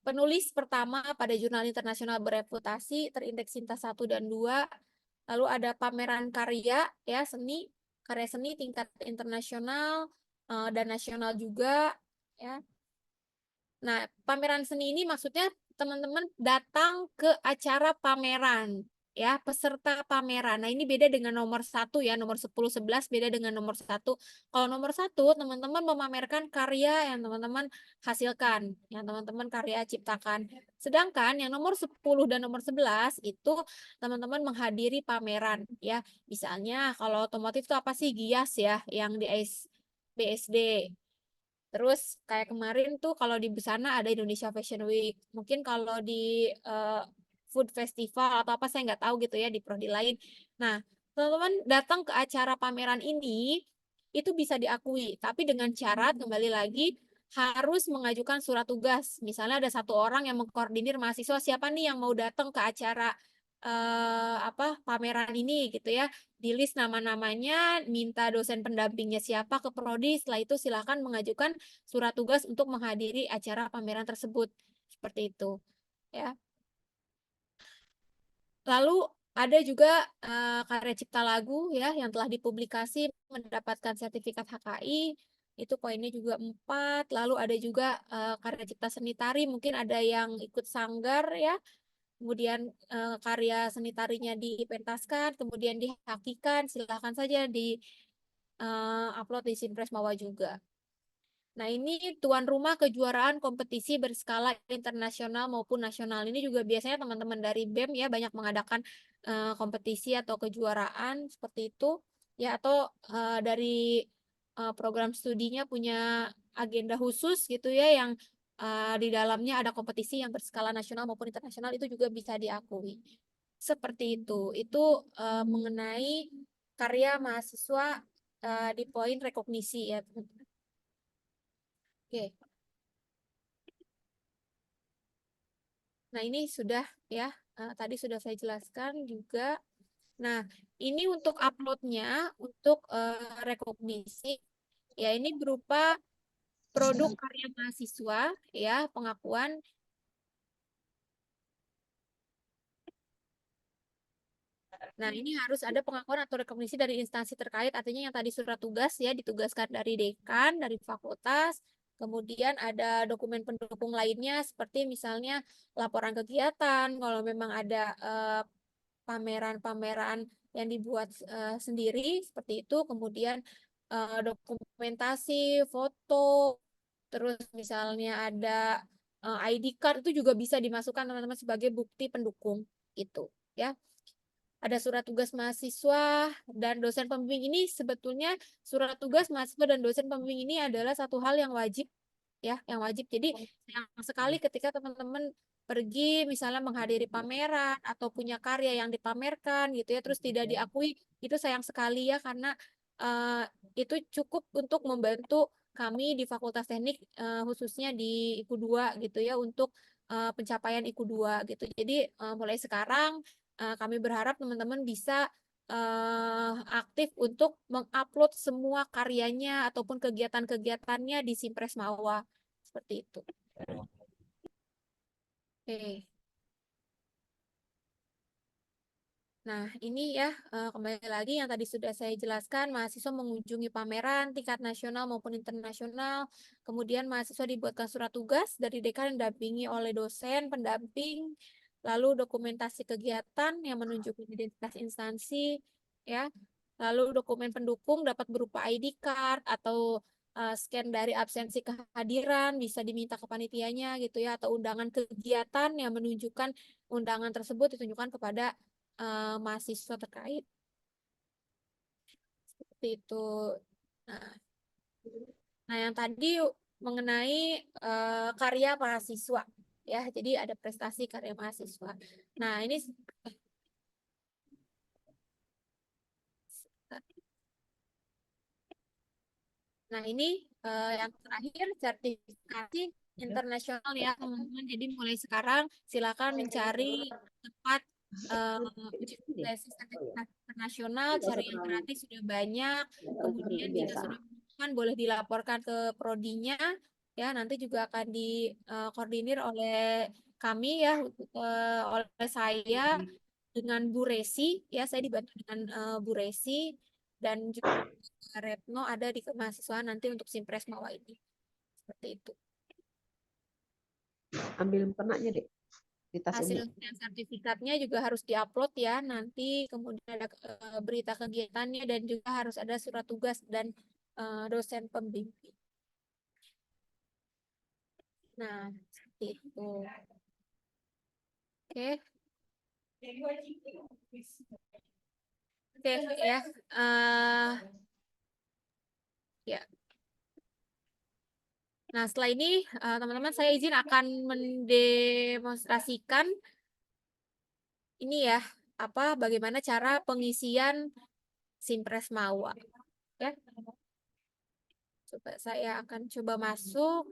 penulis pertama pada jurnal internasional bereputasi terindeks Sinta 1 dan 2. Lalu ada pameran karya ya, karya seni tingkat internasional dan nasional juga ya. Nah, pameran seni ini maksudnya teman-teman datang ke acara pameran ya, peserta pameran. Nah, ini beda dengan nomor 1 ya, nomor 10, 11 beda dengan nomor 1. Kalau nomor 1, teman-teman memamerkan karya yang teman-teman hasilkan, yang teman-teman karya ciptakan. Sedangkan yang nomor 10 dan nomor 11 itu teman-teman menghadiri pameran ya. Misalnya kalau otomotif itu apa sih? Gias ya, yang di BSD. Terus kayak kemarin tuh kalau di busana ada Indonesia Fashion Week. Mungkin kalau di food festival atau apa saya nggak tahu gitu ya di prodi lain. Nah, teman-teman datang ke acara pameran ini itu bisa diakui, tapi dengan syarat kembali lagi harus mengajukan surat tugas. Misalnya ada satu orang yang mengkoordinir mahasiswa, siapa nih yang mau datang ke acara pameran ini gitu ya, di list nama-namanya, minta dosen pendampingnya siapa ke prodi, setelah itu silakan mengajukan surat tugas untuk menghadiri acara pameran tersebut, seperti itu ya. Lalu ada juga karya cipta lagu ya yang telah dipublikasi mendapatkan sertifikat HKI, itu poinnya juga 4. Lalu ada juga karya cipta seni tari, mungkin ada yang ikut sanggar ya, kemudian karya seni tarinya dipentaskan, kemudian dihakikan, silakan saja upload di Simpres Mawa juga. Nah, ini tuan rumah kejuaraan kompetisi berskala internasional maupun nasional. Ini juga biasanya teman-teman dari BEM ya banyak mengadakan kompetisi atau kejuaraan seperti itu ya, atau dari program studinya punya agenda khusus gitu ya, yang di dalamnya ada kompetisi yang berskala nasional maupun internasional, itu juga bisa diakui. Seperti itu. Itu mengenai karya mahasiswa di poin rekognisi ya, teman-teman. Oke. Nah, ini sudah ya, tadi sudah saya jelaskan juga. Nah, ini untuk uploadnya, untuk rekognisi, ya ini berupa produk karya mahasiswa, ya pengakuan. Nah, ini harus ada pengakuan atau rekognisi dari instansi terkait, artinya yang tadi surat tugas ya ditugaskan dari dekan, dari fakultas, kemudian ada dokumen pendukung lainnya seperti misalnya laporan kegiatan, kalau memang ada pameran-pameran yang dibuat sendiri seperti itu, kemudian dokumentasi, foto, terus misalnya ada ID card itu juga bisa dimasukkan teman-teman sebagai bukti pendukung gitu ya. Ada surat tugas mahasiswa dan dosen pembimbing. Ini sebetulnya surat tugas mahasiswa dan dosen pembimbing ini adalah satu hal yang wajib ya, yang wajib. Jadi sayang sekali ketika teman-teman pergi misalnya menghadiri pameran atau punya karya yang dipamerkan gitu ya, terus tidak diakui, itu sayang sekali ya, karena eh, itu cukup untuk membantu kami di Fakultas Teknik, khususnya di IKU 2 gitu ya, untuk pencapaian IKU 2 gitu. Jadi mulai sekarang kami berharap teman-teman bisa aktif untuk mengupload semua karyanya ataupun kegiatan-kegiatannya di Simpres Mawa. Seperti itu. Oke. Nah, ini ya, kembali lagi yang tadi sudah saya jelaskan, mahasiswa mengunjungi pameran tingkat nasional maupun internasional, kemudian mahasiswa dibuatkan surat tugas dari dekan yang didampingi oleh dosen, pendamping, lalu dokumentasi kegiatan yang menunjukkan identitas instansi, ya, lalu dokumen pendukung dapat berupa ID card atau scan dari absensi kehadiran, bisa diminta ke panitianya gitu ya, atau undangan kegiatan yang menunjukkan undangan tersebut ditunjukkan kepada mahasiswa terkait. Seperti itu. Nah, yang tadi mengenai karya mahasiswa ya. Jadi ada prestasi karya mahasiswa. Nah, ini Nah, ini yang terakhir sertifikasi internasional ya, teman-teman. Jadi mulai sekarang silakan mencari tempat sertifikasi internasional, cari yang gratis sudah banyak. Kemudian jika sudah menemukan boleh dilaporkan ke prodinya ya. Nanti juga akan dikoordinir oleh kami ya, oleh saya dengan Bu Resi ya. Saya dibantu dengan Bu Resi dan juga Retno ada di kemahasiswaan nanti untuk Simpres Mawa ini. Seperti itu. Ambil mukenanya deh di tas Hasil Umi. dan sertifikatnya juga harus diupload ya nanti, kemudian ada berita kegiatannya dan juga harus ada surat tugas dan dosen pembimbing. Nah, seperti itu. Oke. Oke ya. Ya. Nah, setelah ini teman-teman saya izin akan mendemonstrasikan ini ya, bagaimana cara pengisian Simpres Mawa. Ya. Coba saya akan coba masuk.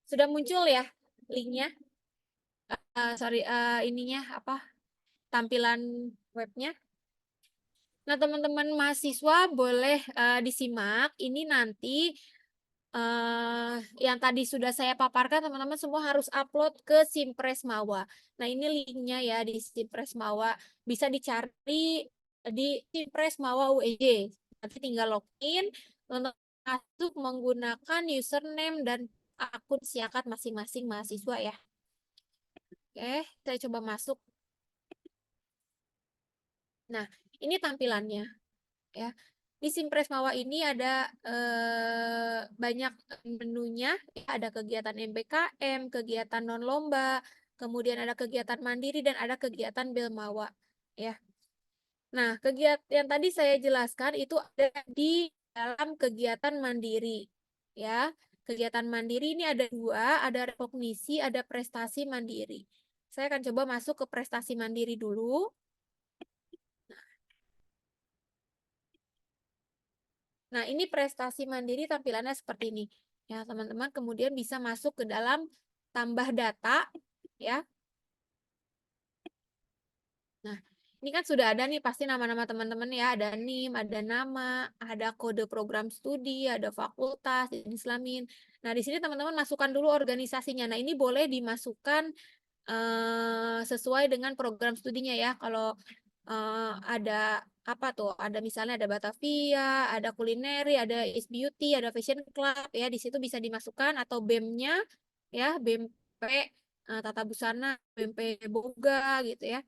Sudah muncul ya linknya? Sorry, ininya tampilan webnya. Nah, teman-teman mahasiswa boleh disimak. Ini nanti yang tadi sudah saya paparkan, teman-teman semua harus upload ke Simpres Mawa. Nah, ini linknya ya di Simpres Mawa. Bisa dicari di Simpres Mawa UEJ. Nanti tinggal login, masuk menggunakan username dan akun siakat masing-masing mahasiswa ya. Oke, saya coba masuk. Nah, ini tampilannya ya. Di Simpres Mawa ini ada banyak menunya, ada kegiatan MBKM, kegiatan non lomba, kemudian ada kegiatan mandiri dan ada kegiatan Belmawa ya. Nah, kegiatan yang tadi saya jelaskan itu ada di dalam kegiatan mandiri ya. Kegiatan mandiri ini ada dua, ada rekognisi, ada prestasi mandiri. Saya akan coba masuk ke prestasi mandiri dulu. Nah, ini prestasi mandiri tampilannya seperti ini. Ya, teman-teman kemudian bisa masuk ke dalam tambah data, ya. Nah, ini kan sudah ada nih pasti nama-nama teman-teman ya, ada NIM, ada nama, ada kode program studi, ada fakultas, jenis kelamin. Nah, di sini teman-teman masukkan dulu organisasinya. Nah, ini boleh dimasukkan sesuai dengan program studinya ya. Kalau ada apa tuh? Ada misalnya ada Batavia, ada kulineri, ada Is Beauty, ada Fashion Club ya. Di situ bisa dimasukkan atau BEM-nya ya, BMP Tata Busana, BMP Boga gitu ya.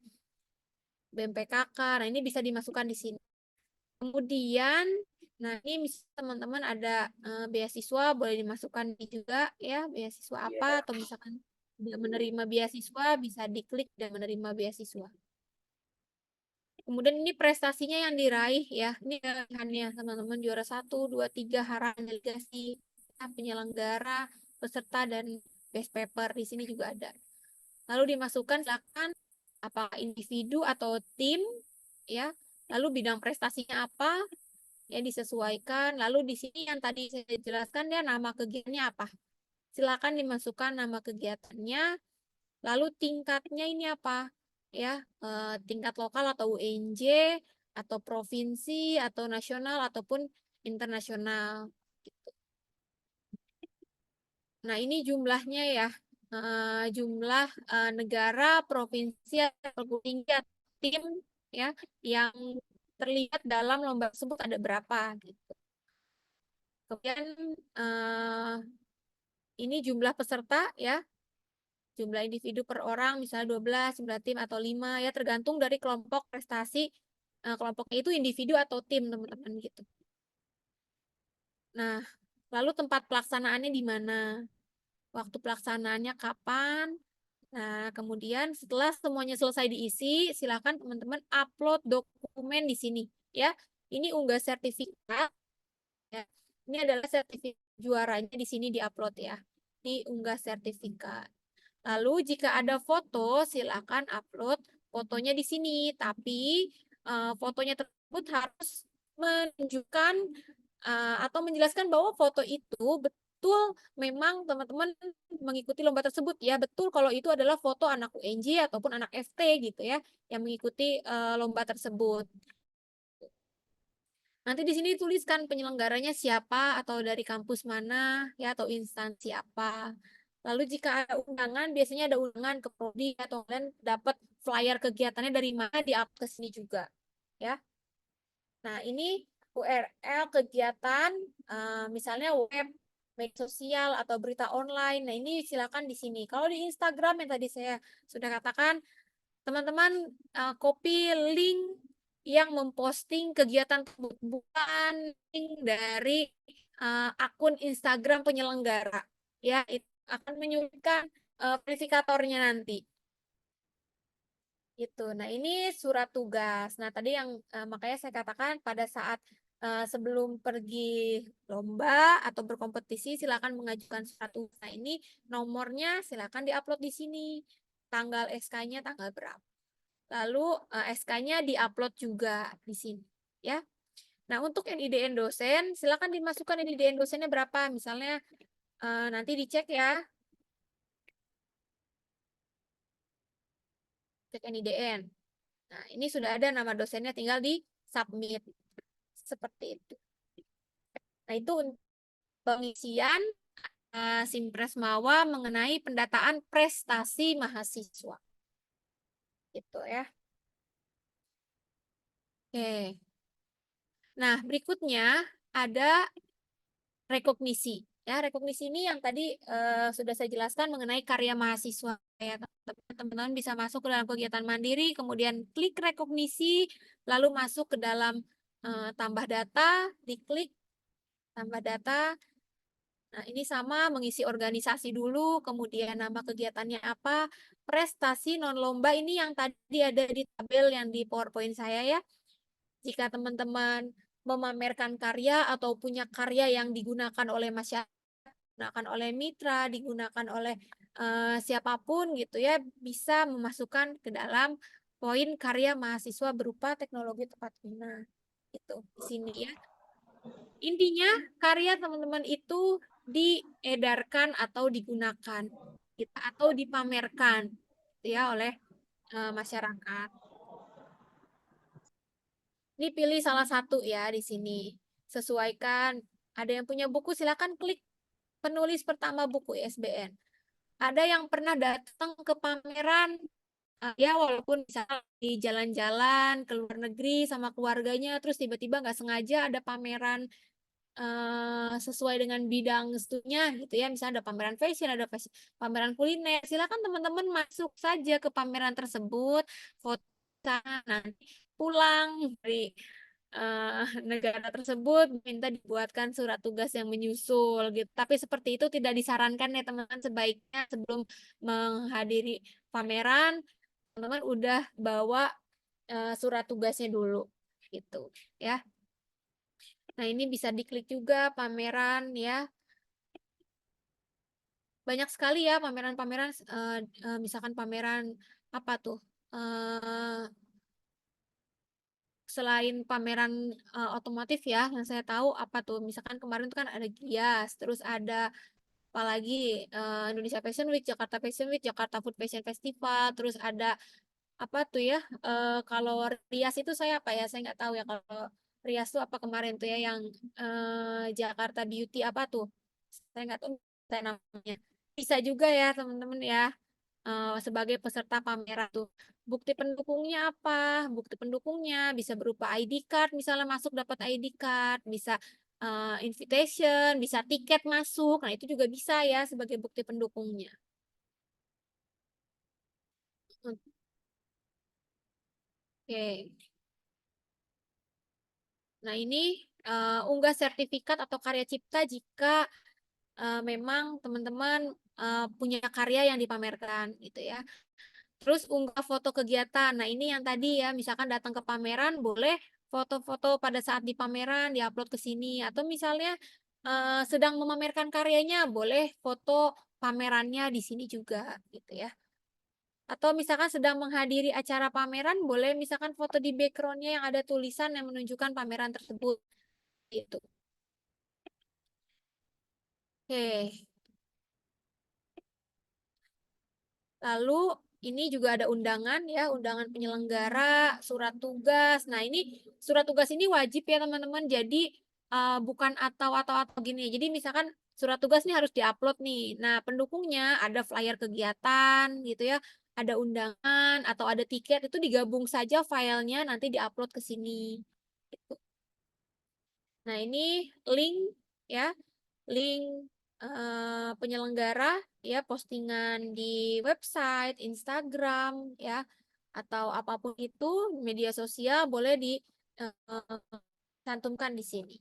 BMPKK. Nah, ini bisa dimasukkan di sini. Kemudian, nah ini misalnya teman-teman ada beasiswa boleh dimasukkan juga ya, beasiswa apa atau misalkan tidak menerima beasiswa bisa diklik dan menerima beasiswa. Kemudian ini prestasinya yang diraih ya. Ini pilihannya teman-teman juara 1, 2, 3 hara delegasi, penyelenggara, peserta dan best paper di sini juga ada. Lalu dimasukkan silakan apakah individu atau tim ya. Lalu bidang prestasinya apa? Ya disesuaikan. Lalu di sini yang tadi saya jelaskan ya nama kegiatannya apa. Silakan dimasukkan nama kegiatannya. Lalu tingkatnya ini apa? Ya, tingkat lokal atau UNJ atau provinsi atau nasional ataupun internasional. Gitu. Nah, ini jumlahnya ya. Jumlah negara, provinsi, atau tinggi atau tim ya yang terlihat dalam lomba tersebut ada berapa gitu. Kemudian ini jumlah peserta ya. Jumlah individu per orang misalnya 12, jumlah tim atau 5 ya tergantung dari kelompok prestasi kelompoknya itu individu atau tim teman-teman gitu. Nah, lalu tempat pelaksanaannya di mana? Waktu pelaksanaannya kapan? Nah, kemudian setelah semuanya selesai diisi, silakan teman-teman upload dokumen di sini ya. Ini unggah sertifikat ya. Ini adalah sertifikat juaranya di sini diupload ya. Diunggah sertifikat. Lalu jika ada foto, silakan upload fotonya di sini. Tapi fotonya tersebut harus menunjukkan atau menjelaskan bahwa foto itu betul memang teman-teman mengikuti lomba tersebut ya. Betul kalau itu adalah foto anak UNJ ataupun anak FT gitu ya yang mengikuti lomba tersebut. Nanti di sini tuliskan penyelenggaranya siapa atau dari kampus mana ya atau instansi apa. Lalu jika ada undangan, biasanya ada undangan ke prodi atau kalian dapat flyer kegiatannya dari mana di-up ke sini juga ya. Nah, ini URL kegiatan misalnya web, media sosial atau berita online. Nah, ini silakan di sini. Kalau di Instagram yang tadi saya sudah katakan, teman-teman copy link yang memposting kegiatan tersebut, bukan link dari akun Instagram penyelenggara. Ya, itu akan menyulitkan verifikatornya nanti. Gitu. Nah, ini surat tugas. Nah, tadi yang makanya saya katakan pada saat sebelum pergi lomba atau berkompetisi silakan mengajukan surat tugas. Nah, ini nomornya silakan diupload di sini. Tanggal SK-nya tanggal berapa. Lalu SK-nya diupload juga di sini, ya. Nah, untuk NIDN dosen silakan dimasukkan NIDN dosennya berapa. Misalnya nanti dicek ya. Cek NIDN. Nah, ini sudah ada nama dosennya, tinggal di submit. Seperti itu. Nah, itu pengisian Simpres Mawa mengenai pendataan prestasi mahasiswa. Gitu ya. Oke. Nah, berikutnya ada rekognisi. Ya, rekognisi ini yang tadi sudah saya jelaskan mengenai karya mahasiswa. Ya, teman-teman bisa masuk ke dalam kegiatan mandiri, kemudian klik rekognisi, lalu masuk ke dalam tambah data, diklik tambah data. Nah, ini sama mengisi organisasi dulu, kemudian nama kegiatannya apa, prestasi non-lomba ini yang tadi ada di tabel yang di PowerPoint saya ya. Jika teman-teman memamerkan karya atau punya karya yang digunakan oleh masyarakat, digunakan oleh mitra, digunakan oleh siapapun gitu ya, bisa memasukkan ke dalam poin karya mahasiswa berupa teknologi tepat guna. Gitu di sini ya. Intinya karya teman-teman itu diedarkan atau digunakan gitu, atau dipamerkan gitu ya oleh masyarakat. Ini pilih salah satu ya di sini. Sesuaikan. Ada yang punya buku, silakan klik penulis pertama buku ISBN. Ada yang pernah datang ke pameran, ya walaupun misalnya di jalan-jalan ke luar negeri sama keluarganya, terus tiba-tiba nggak sengaja ada pameran sesuai dengan bidang studinya gitu ya, misalnya ada pameran fashion, ada pameran kuliner, silakan teman-teman masuk saja ke pameran tersebut, foto nanti pulang dari negara tersebut minta dibuatkan surat tugas yang menyusul gitu. Tapi seperti itu tidak disarankan ya teman-teman, sebaiknya sebelum menghadiri pameran teman-teman udah bawa surat tugasnya dulu gitu ya. Nah, ini bisa diklik juga pameran ya. Banyak sekali ya pameran-pameran, misalkan pameran apa tuh? Selain pameran otomotif ya, yang saya tahu apa tuh? Misalkan kemarin tuh kan ada Gias, terus ada apalagi Indonesia Fashion Week, Jakarta Fashion Week, Jakarta Food Fashion Festival, terus ada apa tuh ya? Kalau Rias itu saya apa ya? Saya nggak tahu ya kalau Rias tuh apa kemarin tuh ya yang Jakarta Beauty apa tuh? Saya nggak tahu saya namanya. Bisa juga ya teman-teman ya sebagai peserta pameran tuh. Bukti pendukungnya apa? Bukti pendukungnya bisa berupa ID card, misalnya masuk dapat ID card, bisa invitation, bisa tiket masuk. Nah, itu juga bisa ya sebagai bukti pendukungnya. Oke. Nah, ini unggah sertifikat atau karya cipta jika memang teman-teman punya karya yang dipamerkan gitu ya. Terus unggah foto kegiatan. Nah, ini yang tadi ya, misalkan datang ke pameran boleh foto-foto pada saat di pameran diupload ke sini, atau misalnya sedang memamerkan karyanya boleh foto pamerannya di sini juga gitu ya. Atau misalkan sedang menghadiri acara pameran boleh misalkan foto di backgroundnya yang ada tulisan yang menunjukkan pameran tersebut gitu. Oke. Lalu ini juga ada undangan ya, undangan penyelenggara, surat tugas. Nah, ini surat tugas ini wajib ya teman-teman. Jadi bukan atau gini. Jadi misalkan surat tugas ini harus diupload nih. Nah, pendukungnya ada flyer kegiatan gitu ya, ada undangan atau ada tiket, itu digabung saja filenya nanti diupload ke sini. Gitu. Nah, ini link ya, link penyelenggara ya, postingan di website, Instagram ya, atau apapun itu media sosial boleh dicantumkan di sini.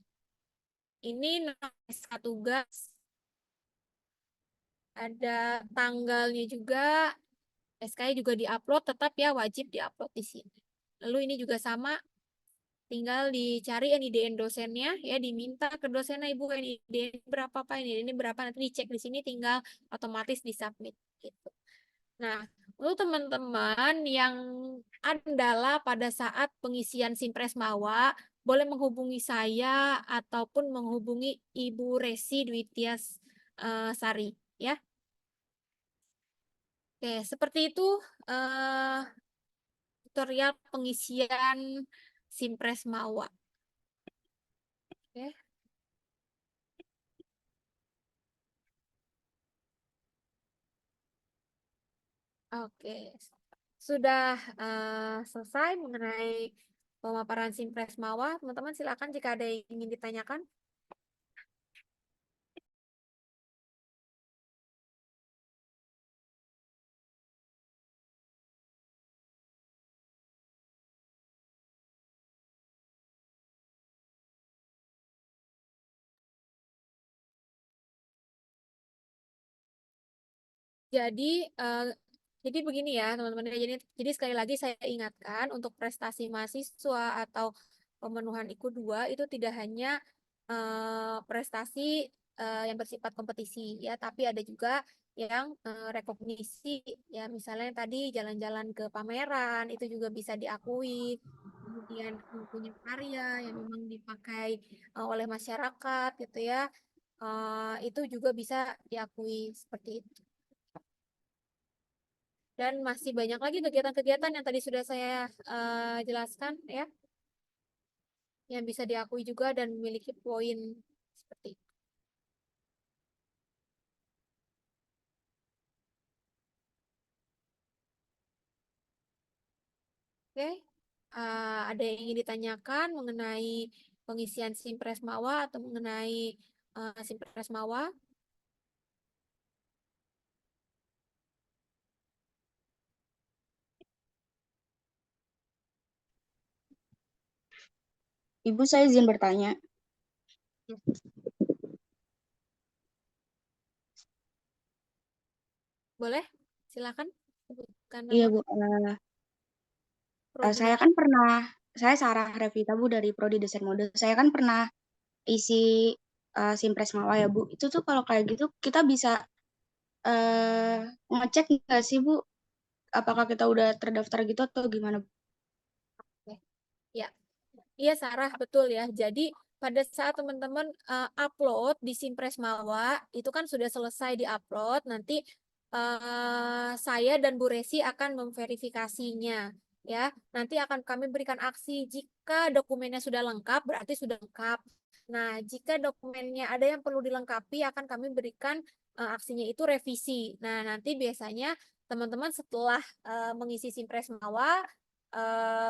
Ini SK tugas, ada tanggalnya juga, SK-nya juga diupload, tetap ya wajib diupload di sini. Lalu ini juga sama, tinggal dicari NIDN dosennya ya, diminta ke dosennya, Ibu NIDN berapa Pak, ini berapa, nanti dicek di sini, tinggal otomatis disubmit gitu. Nah, untuk teman-teman yang ada kendala pada saat pengisian Simpres Mawa, boleh menghubungi saya ataupun menghubungi Ibu Resi Dwitias Sari ya. Oke, seperti itu tutorial pengisian Simpres Mawa. Oke. Oke, sudah selesai mengenai pemaparan Simpres Mawa. Teman-teman silakan jika ada yang ingin ditanyakan. Jadi begini ya teman-teman. Jadi sekali lagi saya ingatkan untuk prestasi mahasiswa atau pemenuhan IKU 2 itu tidak hanya prestasi yang bersifat kompetisi ya, tapi ada juga yang rekognisi ya, misalnya tadi jalan-jalan ke pameran itu juga bisa diakui, kemudian punya karya yang memang dipakai oleh masyarakat gitu ya. itu juga bisa diakui seperti itu. Dan masih banyak lagi kegiatan-kegiatan yang tadi sudah saya jelaskan ya, yang bisa diakui juga dan memiliki poin seperti itu. Oke, ada yang ingin ditanyakan mengenai pengisian Simpres Mawa atau mengenai Simpres Mawa? Ibu, saya izin bertanya. Boleh? Silakan. Sebutkan Iya, nama Bu. prodinya. Saya kan pernah, saya Sarah Revita, Bu, dari Prodi Desain Mode. Saya kan pernah isi Simpres Mawa ya, Bu. Itu tuh kalau kayak gitu, kita bisa ngecek nggak sih, Bu? Apakah kita udah terdaftar gitu atau gimana, Bu? Ya, iya Sarah, betul ya. Jadi pada saat teman-teman upload di Simpres Mawa, itu kan sudah selesai di-upload, nanti saya dan Bu Resi akan memverifikasinya. Ya, nanti akan kami berikan aksi jika dokumennya sudah lengkap, berarti sudah lengkap. Nah, jika dokumennya ada yang perlu dilengkapi, akan kami berikan aksinya itu revisi. Nah, nanti biasanya teman-teman setelah mengisi Simpres Mawa,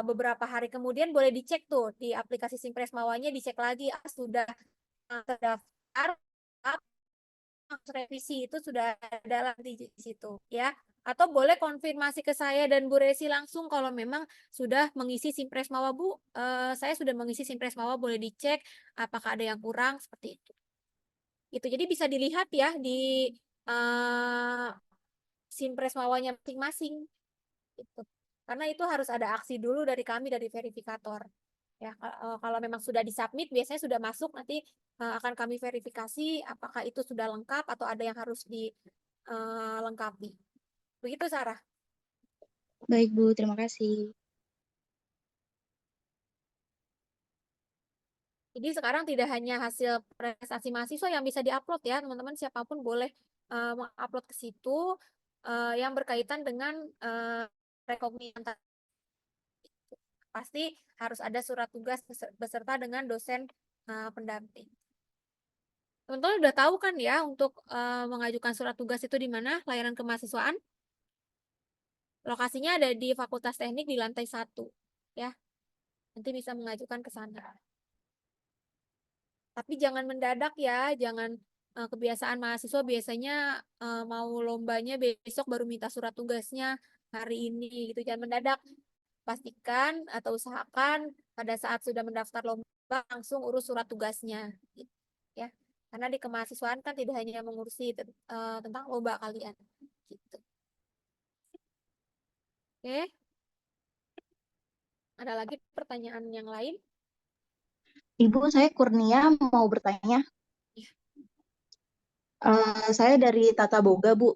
beberapa hari kemudian boleh dicek tuh di aplikasi Simpres Mawanya, dicek lagi sudah terdaftar, revisi itu sudah ada di situ ya. Atau boleh konfirmasi ke saya dan Bu Resi langsung kalau memang sudah mengisi Simpres Mawa, Bu. Saya sudah mengisi Simpres Mawa, boleh dicek apakah ada yang kurang seperti itu. Itu jadi bisa dilihat ya di Simpres Mawanya masing-masing. Gitu. Karena itu harus ada aksi dulu dari kami, dari verifikator. Ya, kalau memang sudah disubmit, biasanya sudah masuk, nanti akan kami verifikasi apakah itu sudah lengkap atau ada yang harus dilengkapi. Begitu, Sarah. Baik, Bu. Terima kasih. Jadi sekarang tidak hanya hasil prestasi mahasiswa yang bisa diupload ya, teman-teman, siapapun boleh mengupload ke situ yang berkaitan dengan rekognisi. Pasti harus ada surat tugas beserta dengan dosen pendamping. Teman-teman udah tahu kan ya untuk mengajukan surat tugas itu di mana? Layanan kemahasiswaan. Lokasinya ada di Fakultas Teknik di lantai 1. Ya, nanti bisa mengajukan ke sana. Tapi jangan mendadak ya, jangan kebiasaan mahasiswa biasanya mau lombanya besok baru minta surat tugasnya hari ini gitu. Jangan mendadak. Pastikan atau usahakan pada saat sudah mendaftar lomba langsung urus surat tugasnya gitu, ya. Karena di kemahasiswaan kan tidak hanya mengurusi tentang lomba kalian gitu. Oke. Ada lagi pertanyaan yang lain? Ibu, saya Kurnia mau bertanya. Saya dari Tata Boga, Bu.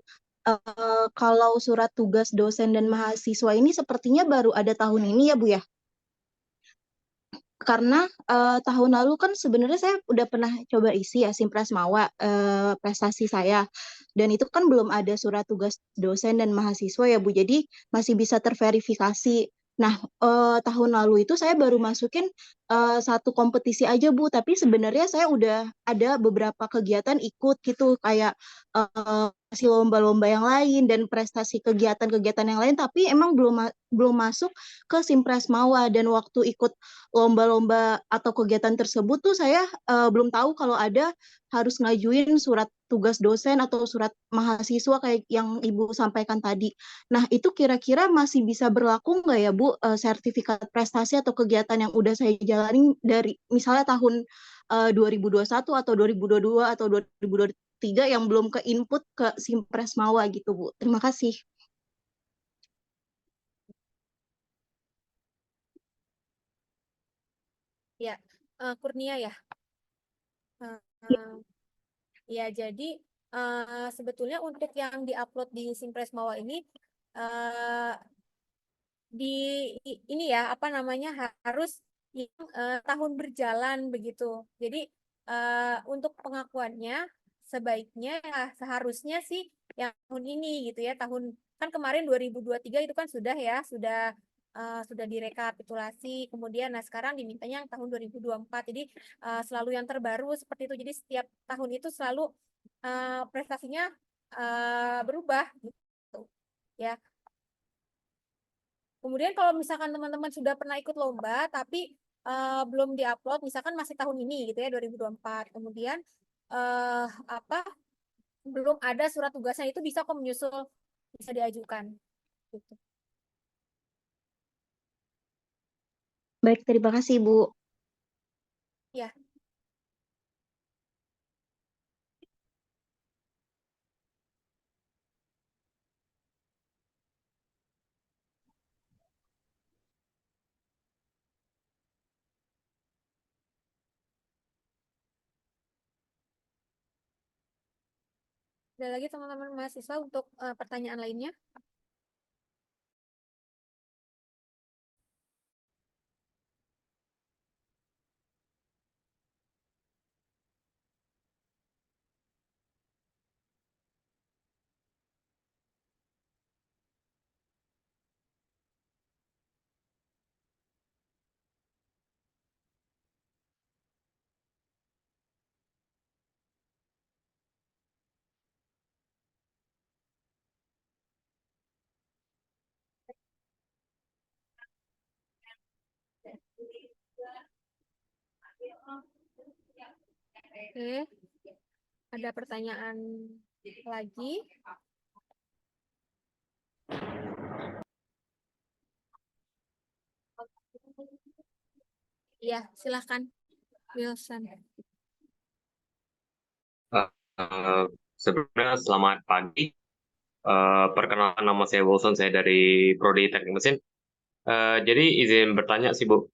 Kalau surat tugas dosen dan mahasiswa ini sepertinya baru ada tahun ini ya, Bu ya? Karena tahun lalu kan sebenarnya saya udah pernah coba isi ya Simpres Mawa prestasi saya, dan itu kan belum ada surat tugas dosen dan mahasiswa ya, Bu. Jadi masih bisa terverifikasi. Nah, tahun lalu itu saya baru masukin satu kompetisi aja, Bu. Tapi sebenarnya saya udah ada beberapa kegiatan ikut gitu, kayak si lomba-lomba yang lain dan prestasi kegiatan-kegiatan yang lain. Tapi emang belum masuk ke Simpres Mawa, dan waktu ikut lomba-lomba atau kegiatan tersebut tuh saya belum tahu kalau ada harus ngajuin surat tugas dosen atau surat mahasiswa kayak yang Ibu sampaikan tadi. Nah, itu kira-kira masih bisa berlaku nggak ya, Bu, sertifikat prestasi atau kegiatan yang udah saya jalani dari misalnya tahun 2021 atau 2022 atau 2023 yang belum ke input ke Simpres Mawa gitu, Bu. Terima kasih. Ya, Kurnia ya. Ya, jadi sebetulnya untuk yang diupload di Simpres Mawa ini di ini ya apa namanya harus yang tahun berjalan begitu. Jadi untuk pengakuannya sebaiknya seharusnya sih yang tahun ini gitu ya, tahun kan kemarin 2023 itu kan sudah ya, sudah direkapitulasi, kemudian nah sekarang dimintanya yang tahun 2024. Jadi selalu yang terbaru seperti itu. Jadi setiap tahun itu selalu prestasinya berubah gitu ya. Kemudian kalau misalkan teman-teman sudah pernah ikut lomba tapi belum diupload, misalkan masih tahun ini gitu ya 2024. Kemudian apa belum ada surat tugasnya, itu bisa kok menyusul, bisa diajukan gitu. Baik, terima kasih, Bu. Ya. Ada lagi teman-teman mahasiswa untuk pertanyaan lainnya? Oke, ada pertanyaan lagi? Iya, silahkan Wilson. Eh, Sebenarnya selamat pagi. Perkenalkan, nama saya Wilson, saya dari Prodi Teknik Mesin. Jadi izin bertanya sih Bu,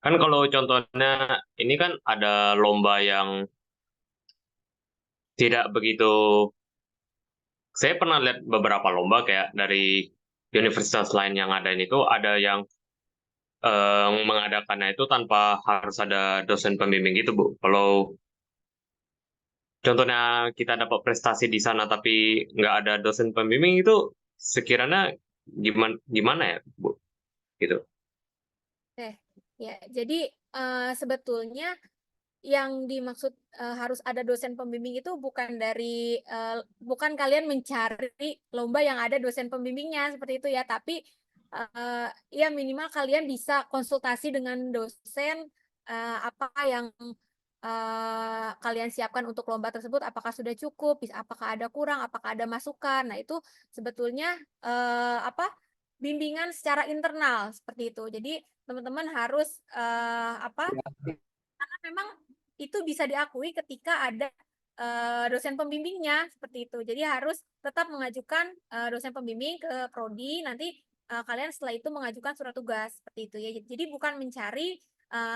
kan kalau contohnya ini kan ada lomba yang tidak begitu, saya pernah lihat beberapa lomba kayak dari universitas lain yang ada yang mengadakannya itu tanpa harus ada dosen pembimbing gitu Bu. Kalau contohnya kita dapat prestasi di sana tapi nggak ada dosen pembimbing, itu sekiranya gimana gimana ya Bu gitu. Ya, jadi sebetulnya yang dimaksud harus ada dosen pembimbing itu bukan kalian mencari lomba yang ada dosen pembimbingnya seperti itu ya, tapi ya minimal kalian bisa konsultasi dengan dosen apa yang kalian siapkan untuk lomba tersebut, apakah sudah cukup, apakah ada kurang, apakah ada masukan. Nah, itu sebetulnya apa bimbingan secara internal seperti itu. Jadi teman-teman harus karena memang itu bisa diakui ketika ada dosen pembimbingnya seperti itu. Jadi harus tetap mengajukan dosen pembimbing ke prodi, nanti kalian setelah itu mengajukan surat tugas seperti itu ya. Jadi bukan mencari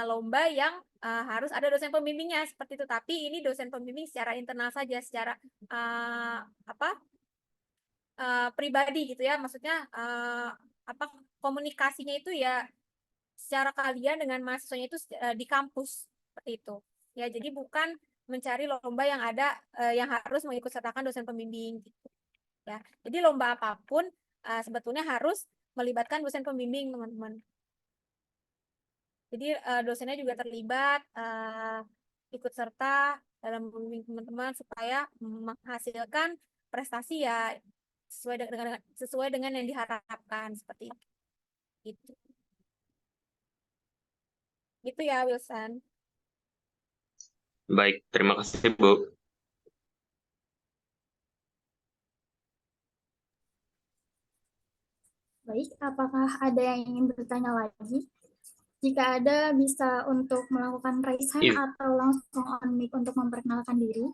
lomba yang harus ada dosen pembimbingnya seperti itu, tapi ini dosen pembimbing secara internal saja, secara pribadi gitu ya. Maksudnya komunikasinya itu ya secara kalian dengan mahasiswanya itu di kampus seperti itu ya. Jadi bukan mencari lomba yang ada yang harus mengikut sertakan dosen pembimbing gitu ya. Jadi lomba apapun sebetulnya harus melibatkan dosen pembimbing teman-teman. Jadi dosennya juga terlibat ikut serta dalam membimbing teman-teman supaya menghasilkan prestasi ya sesuai dengan yang diharapkan seperti itu. Gitu ya Wilson. Baik, terima kasih Bu. Baik, apakah ada yang ingin bertanya lagi? Jika ada, bisa untuk melakukan raise hand atau langsung on mic untuk memperkenalkan diri.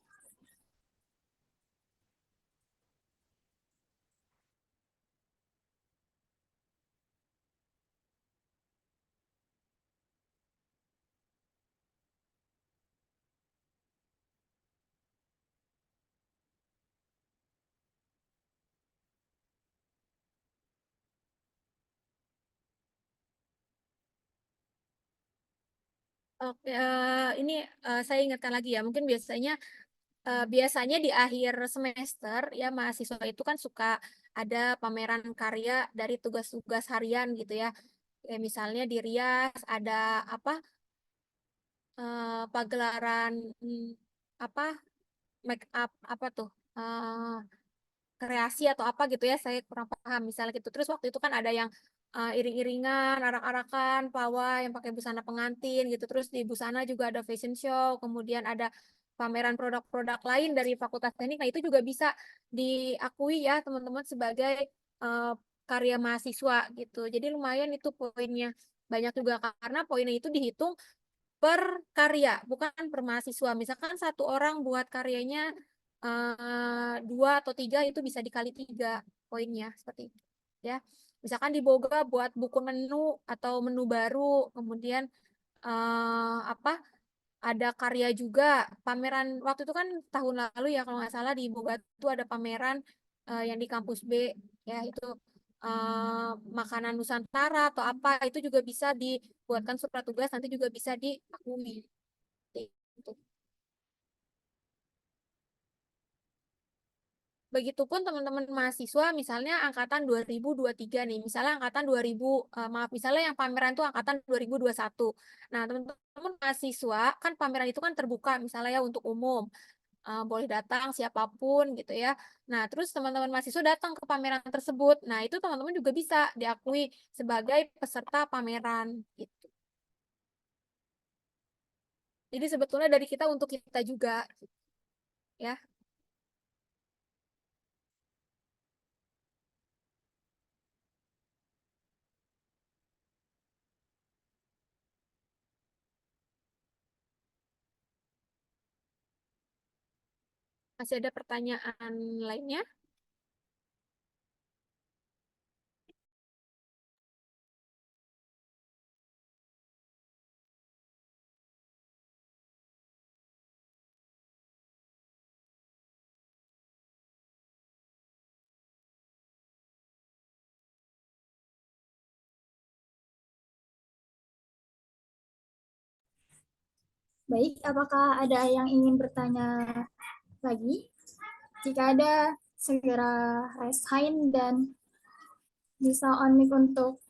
Oke, ini saya ingatkan lagi ya, mungkin biasanya di akhir semester ya mahasiswa itu kan suka ada pameran karya dari tugas-tugas harian gitu ya. Kayak misalnya di Rias ada apa pagelaran apa make up apa tuh kreasi atau apa gitu ya, saya kurang paham misalnya gitu. Terus waktu itu kan ada yang iring-iringan, arak-arakan, pawai yang pakai busana pengantin gitu. Terus di busana juga ada fashion show, kemudian ada pameran produk-produk lain dari Fakultas Teknik. Nah, itu juga bisa diakui ya teman-teman sebagai eh, karya mahasiswa gitu. Jadi lumayan itu poinnya. Banyak juga karena poinnya itu dihitung per karya, bukan per mahasiswa. Misalkan satu orang buat karyanya 2 atau 3 itu bisa dikali 3 poinnya seperti itu ya. Misalkan di Boga buat buku menu atau menu baru, kemudian apa ada karya juga pameran waktu itu kan tahun lalu ya kalau nggak salah di Boga itu ada pameran yang di kampus B ya itu makanan Nusantara atau apa itu juga bisa dibuatkan surat tugas nanti juga bisa diakui. Gitu. Begitupun teman-teman mahasiswa misalnya angkatan 2023 nih, misalnya angkatan 2000 maaf misalnya yang pameran itu angkatan 2021. Nah, teman-teman mahasiswa kan pameran itu kan terbuka misalnya ya untuk umum. Boleh datang siapapun gitu ya. Nah, terus teman-teman mahasiswa datang ke pameran tersebut. Nah, itu teman-teman juga bisa diakui sebagai peserta pameran gitu. Jadi sebetulnya dari kita untuk kita juga ya. Masih ada pertanyaan lainnya? Baik, apakah ada yang ingin bertanya lagi? Jika ada, segera raise hand dan bisa on mic untuk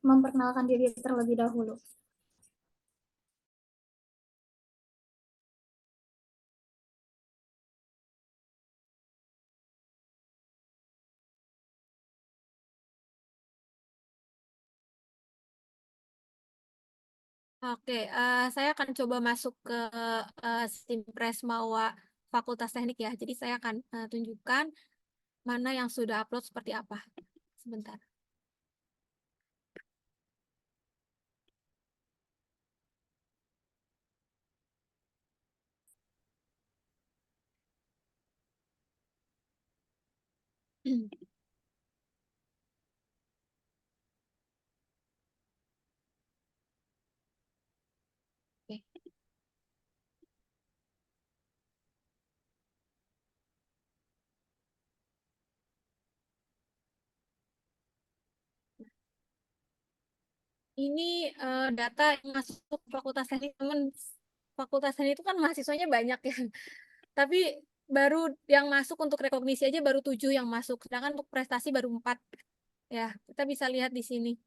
memperkenalkan diri terlebih dahulu. Oke, saya akan coba masuk ke Simpres Mawa Fakultas Teknik ya. Jadi saya akan tunjukkan mana yang sudah upload seperti apa. Sebentar. Oke. Ini data yang masuk Fakultas Teknik, teman. Fakultas Teknik itu kan mahasiswanya banyak ya. Tapi baru yang masuk untuk rekognisi aja baru 7 yang masuk. Sedangkan untuk prestasi baru 4. Ya, kita bisa lihat di sini.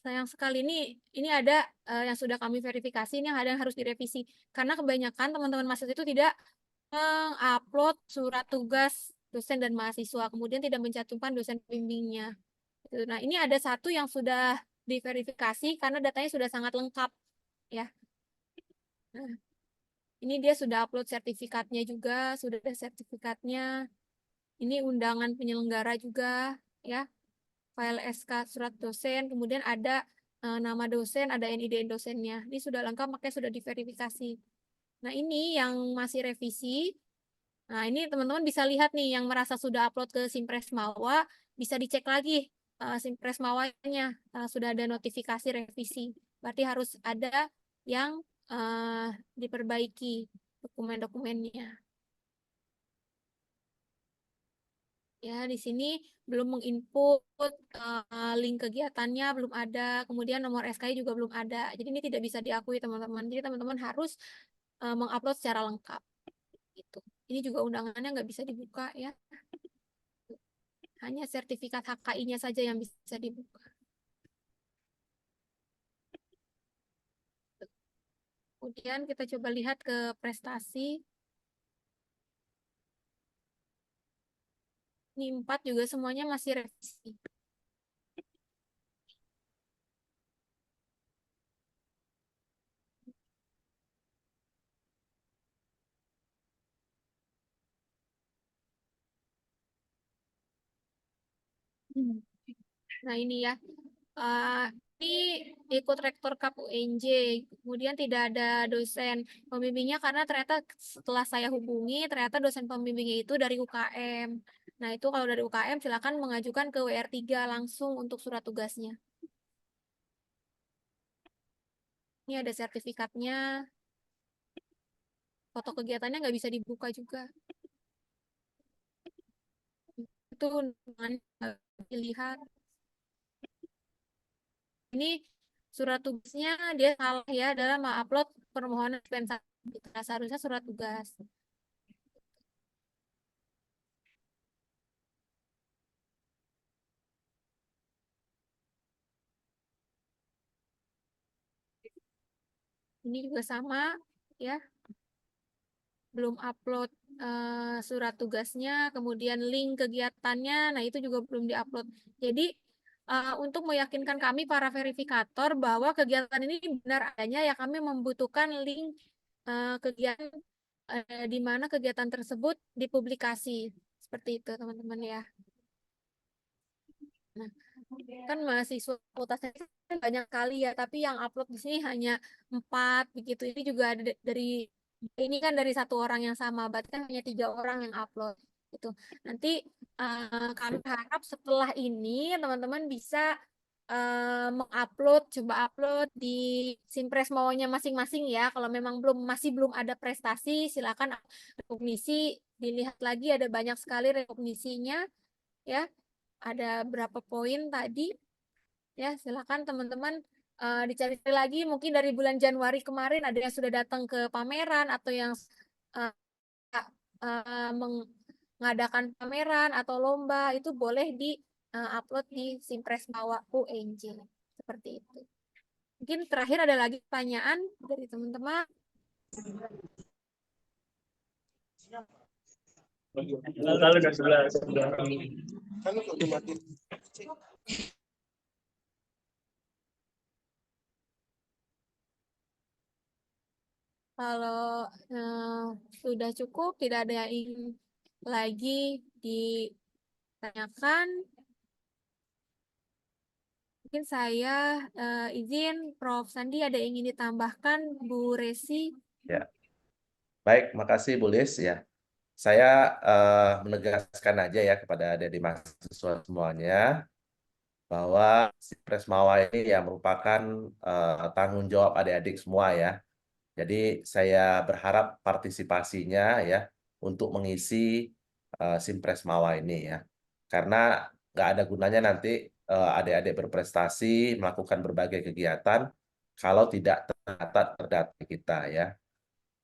Sayang sekali ini ada yang sudah kami verifikasi, ini yang ada yang harus direvisi. Karena kebanyakan teman-teman mahasiswa itu tidak mengupload surat tugas dosen dan mahasiswa, kemudian tidak mencantumkan dosen bimbingnya. Gitu. Nah, ini ada satu yang sudah diverifikasi karena datanya sudah sangat lengkap. Ya. Nah, ini dia sudah upload sertifikatnya juga, sudah ada sertifikatnya. Ini undangan penyelenggara juga, ya. File SK surat dosen, kemudian ada nama dosen, ada NIDN dosennya. Ini sudah lengkap, makanya sudah diverifikasi. Nah, ini yang masih revisi. Nah, ini teman-teman bisa lihat nih, yang merasa sudah upload ke Simpres Mawa, bisa dicek lagi Simpres Mawanya, sudah ada notifikasi revisi. Berarti harus ada yang diperbaiki dokumen-dokumennya. Ya, di sini belum menginput link kegiatannya belum ada, kemudian nomor SKI juga belum ada. Jadi ini tidak bisa diakui teman-teman. Jadi teman-teman harus mengupload secara lengkap. Gitu. Ini juga undangannya nggak bisa dibuka ya. Hanya sertifikat HKI-nya saja yang bisa dibuka. Kemudian kita coba lihat ke prestasi. Ini 4 juga semuanya masih revisi. Nah ini ya, ini ikut rektor Kap UNJ, kemudian tidak ada dosen pembimbingnya karena ternyata setelah saya hubungi, ternyata dosen pembimbingnya itu dari UKM. Nah itu kalau dari UKM silakan mengajukan ke WR3 langsung untuk surat tugasnya. Ini ada sertifikatnya, foto kegiatannya nggak bisa dibuka juga. Itu undangan dilihat. Ini surat tugasnya dia salah ya dalam upload permohonan dispensasi. Seharusnya surat tugas. Ini juga sama ya. Belum upload surat tugasnya, kemudian link kegiatannya, nah itu juga belum diupload. Jadi untuk meyakinkan kami para verifikator bahwa kegiatan ini benar adanya ya kami membutuhkan link kegiatan di mana kegiatan tersebut dipublikasi. Seperti itu teman-teman ya. Nah, kan mahasiswa kuotanya kan banyak kali ya, tapi yang upload di sini hanya 4 begitu. Ini juga ada dari ini kan dari satu orang yang sama, berarti kan hanya 3 orang yang upload. Gitu. Nanti kami harap setelah ini teman-teman bisa mengupload, coba upload di Simpres maunya masing-masing ya. Kalau memang masih belum ada prestasi, silakan rekognisi, dilihat lagi ada banyak sekali rekognisinya ya. Ada berapa poin tadi ya, silakan teman-teman dicari lagi mungkin dari bulan Januari kemarin ada yang sudah datang ke pameran atau yang mengadakan pameran atau lomba itu boleh di upload di Simpres Bawah UNJ seperti itu. Mungkin terakhir ada lagi pertanyaan dari teman-teman. Kalau sudah cukup, tidak ada yang lagi ditanyakan, mungkin saya izin Prof. Sandi ada yang ingin ditambahkan, Bu Resi. Ya, baik, makasih Bu Lis ya. Saya menegaskan aja ya kepada adik-adik mahasiswa semuanya bahwa Simpres Mawar ini ya merupakan tanggung jawab adik-adik semua ya. Jadi saya berharap partisipasinya ya untuk mengisi Simpres Mawar ini ya. Karena nggak ada gunanya nanti adik-adik berprestasi melakukan berbagai kegiatan kalau tidak terdata kita ya.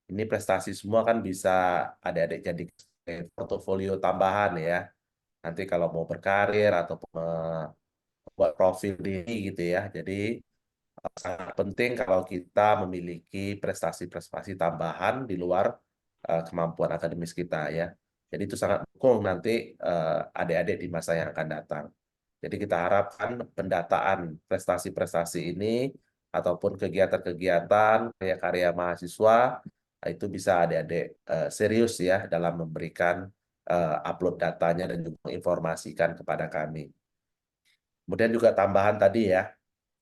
Ini prestasi semua kan bisa adik-adik jadi portofolio tambahan ya. Nanti kalau mau berkarir atau buat profil diri gitu ya. Jadi sangat penting kalau kita memiliki prestasi-prestasi tambahan di luar kemampuan akademis kita ya. Jadi itu sangat mendukung nanti adik-adik di masa yang akan datang. Jadi kita harapkan pendataan prestasi-prestasi ini ataupun kegiatan-kegiatan karya-karya mahasiswa itu bisa adik-adik serius ya dalam memberikan upload datanya dan juga menginformasikan kepada kami. Kemudian juga tambahan tadi ya,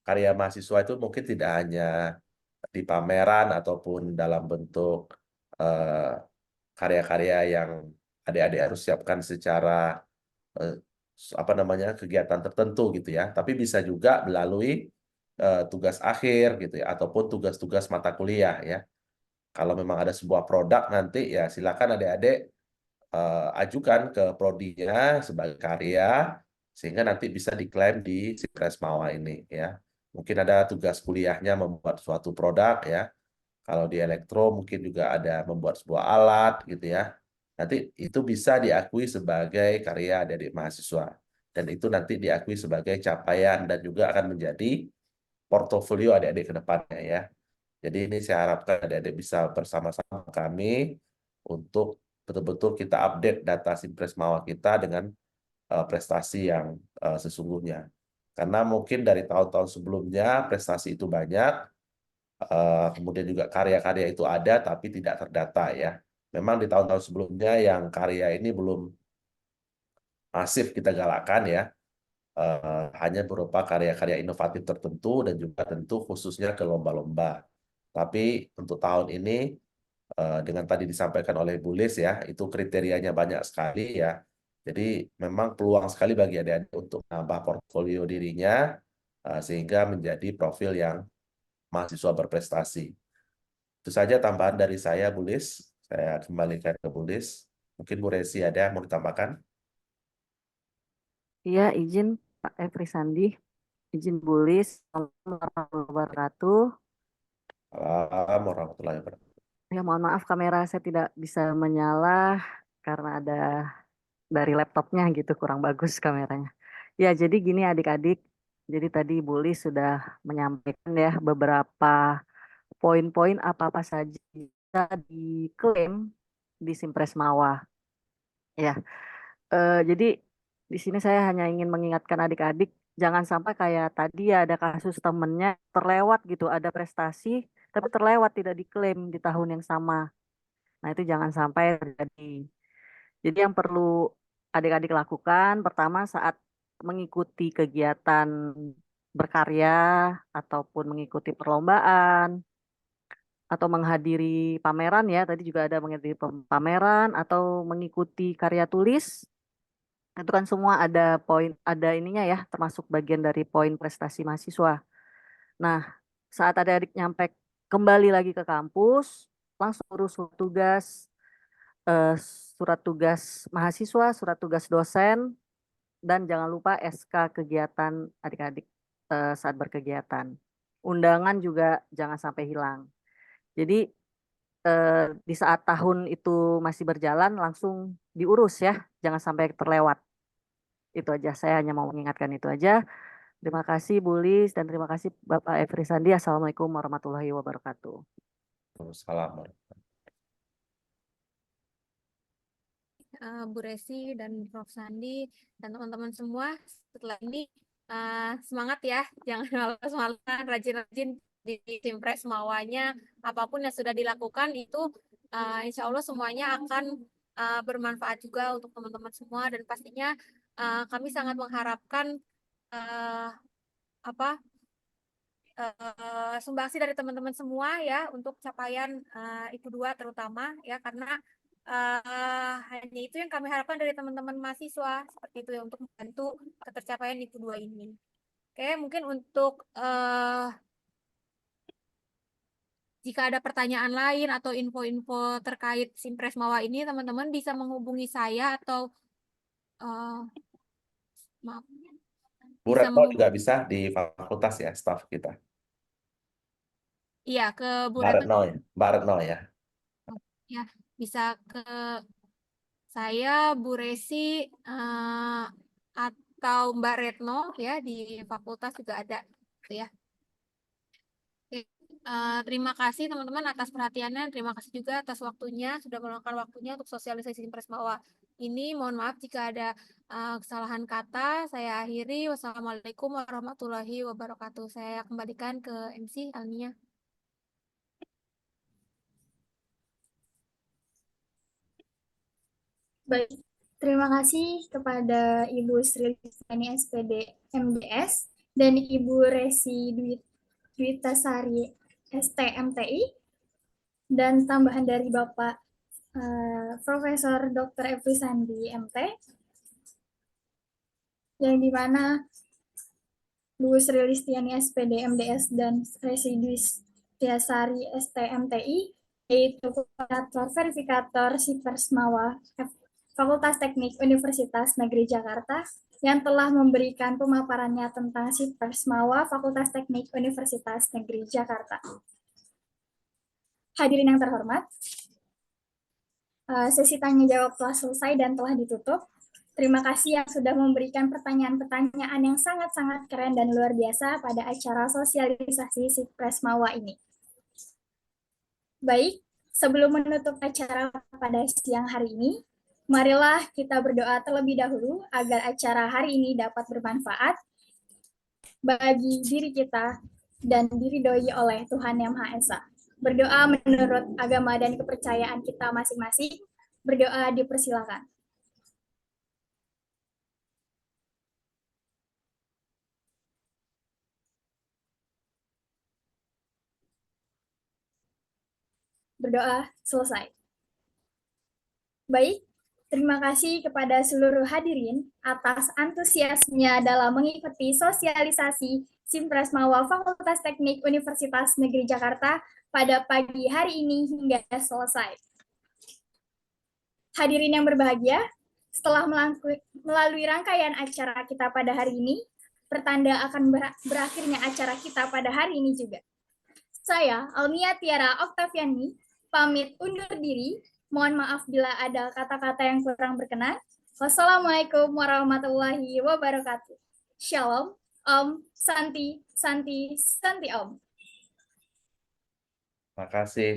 karya mahasiswa itu mungkin tidak hanya di pameran ataupun dalam bentuk karya-karya yang adik-adik harus siapkan secara kegiatan tertentu gitu ya, tapi bisa juga melalui tugas akhir gitu ya, ataupun tugas-tugas mata kuliah ya. Kalau memang ada sebuah produk nanti ya silakan adik-adik ajukan ke prodinya sebagai karya sehingga nanti bisa diklaim di Simpres Mawa ini ya. Mungkin ada tugas kuliahnya membuat suatu produk ya. Kalau di elektro mungkin juga ada membuat sebuah alat gitu ya. Nanti itu bisa diakui sebagai karya dari mahasiswa dan itu nanti diakui sebagai capaian dan juga akan menjadi portofolio adik-adik ke depannya ya. Jadi ini saya harapkan adik-adik bisa bersama-sama kami untuk betul-betul kita update data Simpres Mawa kita dengan prestasi yang sesungguhnya. Karena mungkin dari tahun-tahun sebelumnya prestasi itu banyak, kemudian juga karya-karya itu ada tapi tidak terdata ya. Memang di tahun-tahun sebelumnya yang karya ini belum masif kita galakkan ya, hanya berupa karya-karya inovatif tertentu dan juga tentu khususnya ke lomba-lomba. Tapi untuk tahun ini dengan tadi disampaikan oleh Bu Lis ya, itu kriterianya banyak sekali ya. Jadi memang peluang sekali bagi adik-adik untuk menambah portfolio dirinya sehingga menjadi profil yang mahasiswa berprestasi. Itu saja tambahan dari saya, Bu Lis. Saya kembalikan ke Bu Lis. Mungkin Bu Resi ada yang mau ditambahkan? Iya, izin Pak Efri Sandi, izin Bu Lis. Assalamualaikum warahmatullahi wabarakatuh. Assalamualaikum warahmatullahi wabarakatuh. Ya, mohon maaf kamera saya tidak bisa menyala karena ada dari laptopnya gitu, kurang bagus kameranya. Ya, jadi gini adik-adik, jadi tadi Bu Lis sudah menyampaikan ya beberapa poin-poin apa-apa saja bisa diklaim di Simpres Mawa. Ya, jadi di sini saya hanya ingin mengingatkan adik-adik jangan sampai kayak tadi ya ada kasus temennya terlewat gitu, ada prestasi tapi terlewat tidak diklaim di tahun yang sama. Nah, itu jangan sampai terjadi. Jadi yang perlu adik-adik lakukan pertama saat mengikuti kegiatan berkarya ataupun mengikuti perlombaan atau menghadiri pameran ya, tadi juga ada menghadiri pameran atau mengikuti karya tulis. Itu kan semua ada poin, ada ininya ya, termasuk bagian dari poin prestasi mahasiswa. Nah, saat adik-adik nyampe kembali lagi ke kampus, langsung urus surat tugas mahasiswa, surat tugas dosen, dan jangan lupa SK kegiatan adik-adik saat berkegiatan. Undangan juga jangan sampai hilang. Jadi di saat tahun itu masih berjalan langsung diurus ya, jangan sampai terlewat. Itu aja, saya hanya mau mengingatkan itu aja. Terima kasih Bu Lis dan terima kasih Bapak Efri Sandi. Assalamualaikum warahmatullahi wabarakatuh. Assalamualaikum. Bu Resi dan Prof. Sandi dan teman-teman semua, setelah ini semangat ya, jangan malas-malasan, rajin-rajin di Simpres Mawanya, apapun yang sudah dilakukan itu insya Allah semuanya akan bermanfaat juga untuk teman-teman semua dan pastinya kami sangat mengharapkan sumbangsi dari teman-teman semua ya untuk capaian IPU 2 terutama ya karena hanya itu yang kami harapkan dari teman-teman mahasiswa seperti itu ya untuk membantu ketercapaian IPU 2 ini. Oke, mungkin untuk jika ada pertanyaan lain atau info-info terkait Simpres Mawa ini, teman-teman bisa menghubungi saya atau maaf. Bu Retno juga bisa di fakultas ya, staf kita. Iya, ke Bu Mbak Retno. Mbak Retno ya. Ya, bisa ke saya, Bu Resi, atau Mbak Retno ya di fakultas juga ada, gitu ya. Oke, terima kasih teman-teman atas perhatiannya, terima kasih juga atas waktunya sudah meluangkan waktunya untuk sosialisasi Simpres Mawa ini. Mohon maaf jika ada kesalahan kata. Saya akhiri. Wassalamualaikum warahmatullahi wabarakatuh. Saya kembalikan ke MC Alnia. Baik, terima kasih kepada Ibu Sri Listiani SPD MDS dan Ibu Resi Dwitasari STMTI dan tambahan dari Bapak Profesor Dr. Efri Sandi MT yang dimana Bu Sri Listiani SPD MDS dan Resi Dwitasari STMTI yaitu verifikator Simpres Mawa Fakultas Teknik Universitas Negeri Jakarta yang telah memberikan pemaparannya tentang SIPRES MAWA Fakultas Teknik Universitas Negeri Jakarta. Hadirin yang terhormat, sesi tanya jawab telah selesai dan telah ditutup. Terima kasih yang sudah memberikan pertanyaan-pertanyaan yang sangat-sangat keren dan luar biasa pada acara sosialisasi SIPRES MAWA ini. Baik, sebelum menutup acara pada siang hari ini, marilah kita berdoa terlebih dahulu agar acara hari ini dapat bermanfaat bagi diri kita dan diridhoi oleh Tuhan Yang Maha Esa. Berdoa menurut agama dan kepercayaan kita masing-masing. Berdoa dipersilakan. Berdoa selesai. Baik, terima kasih kepada seluruh hadirin atas antusiasnya dalam mengikuti sosialisasi SIPRES MAWA Fakultas Teknik Universitas Negeri Jakarta pada pagi hari ini hingga selesai. Hadirin yang berbahagia, setelah melalui rangkaian acara kita pada hari ini, pertanda akan berakhirnya acara kita pada hari ini juga. Saya, Almia Tiara Oktaviani, pamit undur diri. Mohon maaf bila ada kata-kata yang kurang berkenan. Wassalamualaikum warahmatullahi wabarakatuh. Shalom, Om, Santi, Santi, Santi Om. Terima kasih.